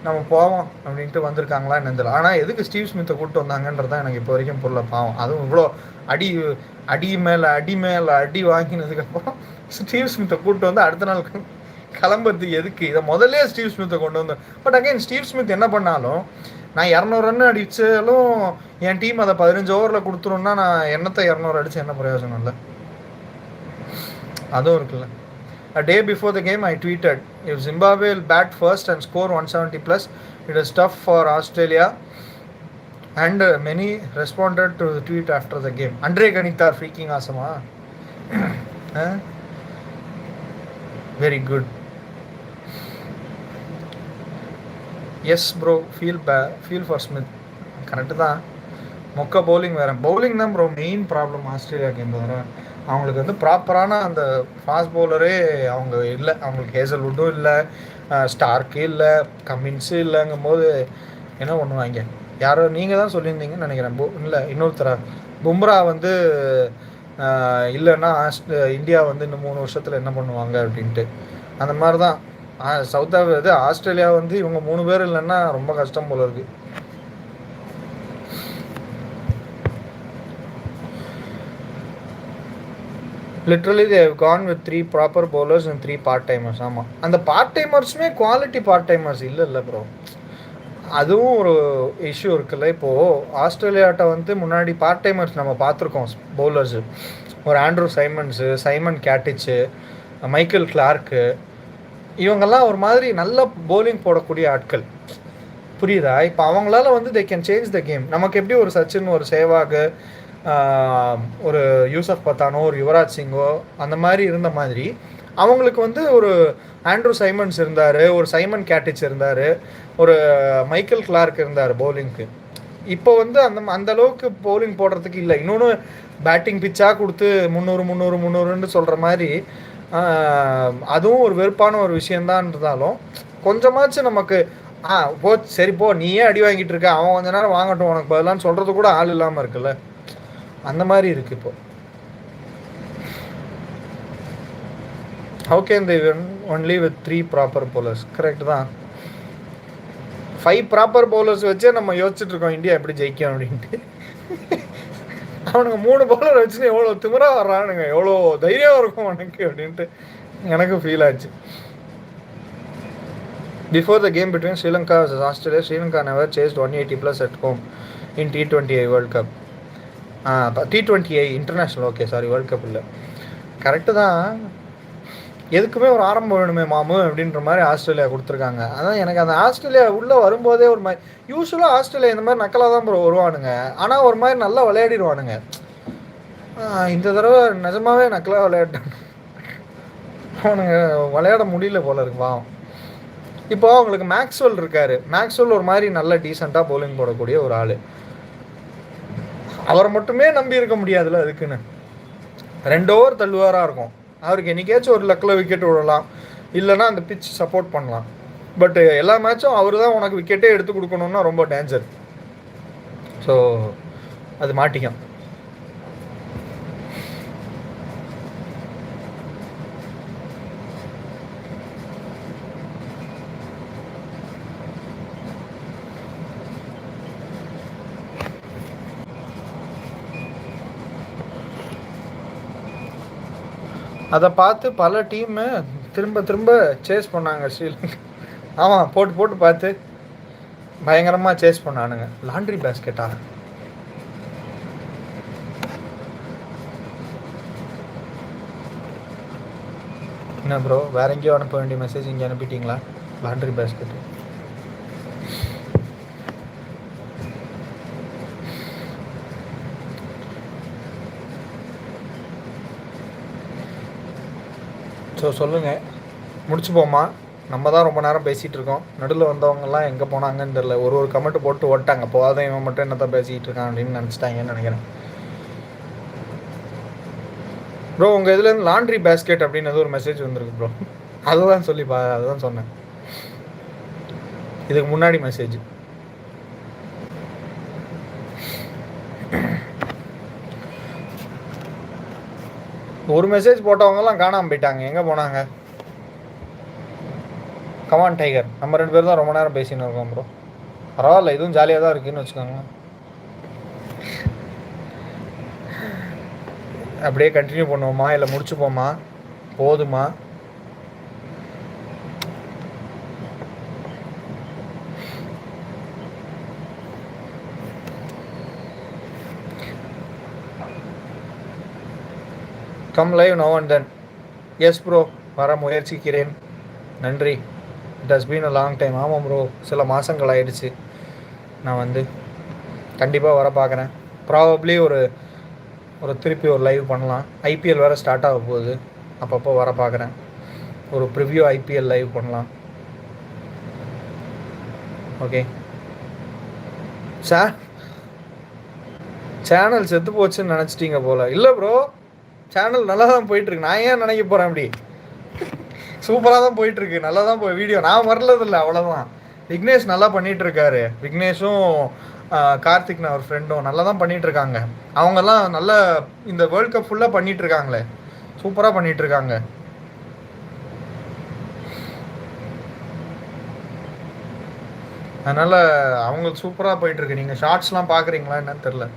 நம்ம போவோம் அப்படின்ட்டு வந்திருக்காங்களா என்ன தெரியல. ஆனால் எதுக்கு ஸ்டீவ் ஸ்மித்தை கூப்பிட்டு வந்தாங்கன்றது தான் எனக்கு இப்போ வரைக்கும் புரியல. பாவம், அதுவும் இவ்வளோ அடி மேலே அடி வாங்கினதுக்கப்புறம் ஸ்டீவ் ஸ்மித்தை கூப்பிட்டு வந்து அடுத்த நாள் கிளம்புறதுக்கு எதுக்கு? இதை முதல்ல ஸ்டீவ் ஸ்மித்தை கொண்டு வந்தேன். பட் அகைன் ஸ்டீவ் ஸ்மித் என்ன பண்ணாலும், நான் 200 ரன் அடித்தாலும் என் டீம் அதை 15 ஓவரில் கொடுத்துருன்னா நான் என்னத்தை 200 அடித்து என்ன பிரயோஜனம் இல்லை? அதுவும் இருக்குல்ல. A day before the game I tweeted, if Zimbabwe will bat first and score 170 plus, it is tough for Australia, and many responded to the tweet after the game. Andre Ganitha freaking awesome. Very good. Yes bro, feel for Smith. Correct தான், மொக்க bowling வேறு. Bowling தான் bro main problem ஆஸ்திரேலியாவுக்கு. இந்த வர அவங்களுக்கு வந்து ப்ராப்பரான அந்த ஃபாஸ்ட் பவுலரே அவங்க இல்லை. அவங்களுக்கு ஹேசல்வுட்டும் இல்லை, ஸ்டார்க்கு இல்லை, கமின்ஸு இல்லைங்கும் போது என்ன பண்ணுவாங்க? யாரோ நீங்கள் தான் சொல்லியிருந்தீங்கன்னு நினைக்கிறேன். இல்லை இன்னொருத்தர பும்ரா வந்து இல்லைன்னா இந்தியா வந்து இன்னும் 3 வருஷத்தில் என்ன பண்ணுவாங்க அப்படின்ட்டு. அந்த மாதிரி தான் ஆஸ்திரேலியா வந்து இவங்க 3 பேர் இல்லைன்னா ரொம்ப கஷ்டம் போல இருக்குது. Literally they have gone with 3 proper bowlers and 3 part timers. ஆமாம், அந்த பார்ட் டைமர்ஸுமே குவாலிட்டி பார்ட் டைமர்ஸ் இல்லை ப்ரோ. அதுவும் ஒரு இஷ்யூ இருக்குல்ல. இப்போது ஆஸ்திரேலியாட்ட வந்து முன்னாடி பார்ட் டைமர்ஸ் நம்ம பார்த்துருக்கோம் பவுலர்ஸு. ஒரு ஆண்ட்ரூ சைமன் கேட்டிச்சு, மைக்கேல் கிளார்க்கு, இவங்கெல்லாம் ஒரு மாதிரி நல்ல பவுலிங் போடக்கூடிய ஆட்கள், புரியுதா? இப்போ அவங்களால வந்து they can change the game. நமக்கு எப்படி ஒரு சச்சின், ஒரு சேவாக், ஒரு யூசப் பத்தானோ, ஒரு யுவராஜ் சிங்கோ அந்த மாதிரி இருந்த மாதிரி அவங்களுக்கு வந்து ஒரு ஆண்ட்ரூ சைமன்ஸ் இருந்தார், ஒரு சைமன் கேட்டிச் இருந்தார், ஒரு மைக்கேல் கிளார்க் இருந்தார் பவுலிங்க்கு. இப்போ வந்து அந்த அளவுக்கு பவுலிங் போடுறதுக்கு இல்லை. இன்னொன்று பேட்டிங் பிச்சாக கொடுத்து 300 சொல்கிற மாதிரி அதுவும் ஒரு வெறுப்பான ஒரு விஷயந்தான். இருந்தாலும் கொஞ்சமாச்சும் நமக்கு சரி போ, நீயே அடி வாங்கிட்டு இருக்க, அவன் கொஞ்ச நேரம் வாங்கட்டும் உனக்கு பதிலான்னு சொல்கிறது கூட ஆள் இல்லாமல் இருக்குல்ல. அந்த மாதிரி இருக்குது இப்போ. How can they win only with 3 proper bowlers? Correct தான். 5 ப்ராப்பர் பவுலர்ஸ் வச்சே நம்ம யோசிச்சுட்டு இருக்கோம் இந்தியா எப்படி ஜெயிக்கும் அப்படின்ட்டு. அவனுங்க 3 பவுலர் வச்சுன்னு எவ்வளோ திமிராக வர்றானுங்க, எவ்வளோ தைரியம் இருக்கும் அவனுக்கு அப்படின்ட்டு எனக்கு ஃபீல் ஆச்சு. Before the game between Sri Lanka versus Australia, Sri Lanka never chased 180 plus at home in T20 World Cup. T20 international, okay sorry, world cup இல்லை. கரெக்டு தான், எதுக்குமே ஒரு ஆரம்பம் வேணுமே மாமு அப்படின்ற மாதிரி ஆஸ்திரேலியா கொடுத்துருக்காங்க. அதான் எனக்கு அந்த ஆஸ்திரேலியா உள்ளே வரும்போதே ஒரு மாதிரி, யூஸ்வலாக ஆஸ்திரேலியா இந்த மாதிரி நக்கலாக தான் ப்ரோ வருவானுங்க, ஆனால் ஒரு மாதிரி நல்லா விளையாடிடுவானுங்க. இந்த தடவை நிஜமாவே நக்கலாக விளையாட்டாங்க, அவனுங்க விளையாட முடியல போல இருக்கு பாவம். இப்போ அவங்களுக்கு மேக்ஸ்வெல் இருக்கார். மேக்ஸ்வெல் ஒரு மாதிரி நல்ல டீசெண்டாக பவுலிங் போடக்கூடிய ஒரு ஆள். அவரை மட்டுமே நம்பி இருக்க முடியாதுல்ல, அதுக்குன்னு 2 ஓவர் தள்ளுவாராக இருக்கும். அவருக்கு என்னைக்காச்சும் ஒரு லக்கில் விக்கெட் விடலாம், இல்லைன்னா அந்த பிச் சப்போர்ட் பண்ணலாம். பட் எல்லா மேட்சும் அவர் தான் உனக்கு விக்கெட்டே எடுத்து கொடுக்கணுன்னா ரொம்ப டேஞ்சர். ஸோ அது மாட்டிக்கும். அதை பார்த்து பல டீமு திரும்ப திரும்ப சேஸ் பண்ணாங்க ஸ்ரீலங்கா. ஆமாம், போட்டு போட்டு பார்த்து பயங்கரமாக சேஸ் பண்ணானுங்க. லாண்ட்ரி பேஸ்கெட்டா? என்ன ப்ரோ, வேற எங்கேயோ அனுப்ப வேண்டிய மெசேஜ் இங்கே அனுப்பிட்டீங்களா? Laundry basket. ஸோ சொல்லுங்கள், முடிச்சு போமா. நம்ம தான் ரொம்ப நேரம் பேசிகிட்டு இருக்கோம். நடுவில் வந்தவங்கலாம் எங்கே போனாங்கன்னு தெரில. ஒரு கமெண்ட் போட்டு ஓட்டாங்க. போகாத இவன் மட்டும் என்ன தான் பேசிக்கிட்டு இருக்கான் அப்படின்னு நினச்சிட்டாங்கன்னு நினைக்கிறேன். ப்ரோ உங்கள் இதுலேருந்து லாண்ட்ரி பேஸ்கெட் அப்படின்னு ஒரு மெசேஜ் வந்திருக்கு ப்ரோ. அதுதான் அதுதான் சொன்னேன். இதுக்கு முன்னாடி மெசேஜ். ஒரு மெசேஜ் போட்டவங்கலாம் காணாமல் போயிட்டாங்க. எங்கே போனாங்க? கமான் டைகர், நம்ம 2 பேர் தான் ரொம்ப நேரம் பேசின்னு இருக்கோம் ப்ரோ. பரவாயில்ல, இதுவும் ஜாலியாக தான் இருக்குன்னு வச்சுக்கோங்க. அப்படியே கண்டினியூ பண்ணுவோமா இல்லை முடிச்சுப்போமா? போதுமா? Come live no and then. Yes bro, வர முயற்சிக்கிறேன். நன்றி. It has been a long time. ஆமாம் ப்ரோ, சில மாதங்கள் ஆயிடுச்சு. நான் வந்து கண்டிப்பாக வர பார்க்குறேன். ப்ராபப்ளி ஒரு திருப்பி ஒரு லைவ் பண்ணலாம். ஐபிஎல் வேறு ஸ்டார்ட் ஆக போகுது. அப்பப்போ வர பார்க்குறேன். ஒரு ப்ரிவ்யூ ஐபிஎல் லைவ் பண்ணலாம். ஓகே சார், சேனல் செத்து போச்சுன்னு நினச்சிட்டீங்க போல். இல்லை ப்ரோ, சேனல் நல்லா தான் போயிட்டுருக்கு. நான் ஏன் நினைக்க போகிறேன் அப்படி? சூப்பராக தான் போயிட்டுருக்கு, நல்லா தான் வீடியோ நான் வரலதில்லை, அவ்வளோதான். விக்னேஷ் நல்லா பண்ணிகிட்ருக்காரு. விக்னேஷும் கார்த்திக் நான் ஒரு ஃப்ரெண்டும் நல்லா தான் பண்ணிகிட்ருக்காங்க. அவங்கெல்லாம் நல்லா இந்த வேர்ல்ட் கப் ஃபுல்லாக பண்ணிகிட்ருக்காங்களே, சூப்பராக பண்ணிகிட்ருக்காங்க. அதனால் அவங்களுக்கு சூப்பராக போயிட்டுருக்கு. நீங்கள் ஷார்ட்ஸ்லாம் பார்க்குறீங்களா என்னன்னு தெரில.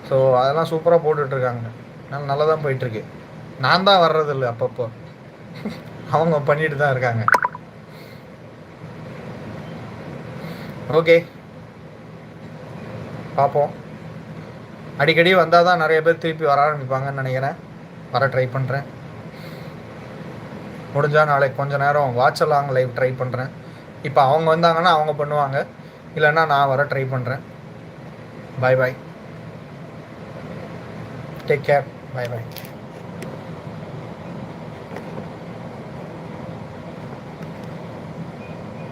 ஸோ அதெல்லாம் சூப்பராக போட்டுட்ருக்காங்க. அதனால் நல்லா தான் போயிட்டுருக்கு. நான் தான் வர்றதில்லை அப்பப்போ. அவங்க பண்ணிட்டு தான் இருக்காங்க. ஓகே, பார்ப்போம். அடிக்கடி வந்தால் தான் நிறைய பேர் திருப்பி வர ஆரம்பிப்பாங்கன்னு நினைக்கிறேன். வர ட்ரை பண்ணுறேன். முடிஞ்சால் நாளைக்கு கொஞ்சம் நேரம் வாட்ச் அலாங் லைவ் ட்ரை பண்ணுறேன். இப்போ அவங்க வந்தாங்கன்னா அவங்க பண்ணுவாங்க, இல்லைன்னா நான் வர ட்ரை பண்ணுறேன். பாய் பாய், டேக் கேர், பாய் பாய்.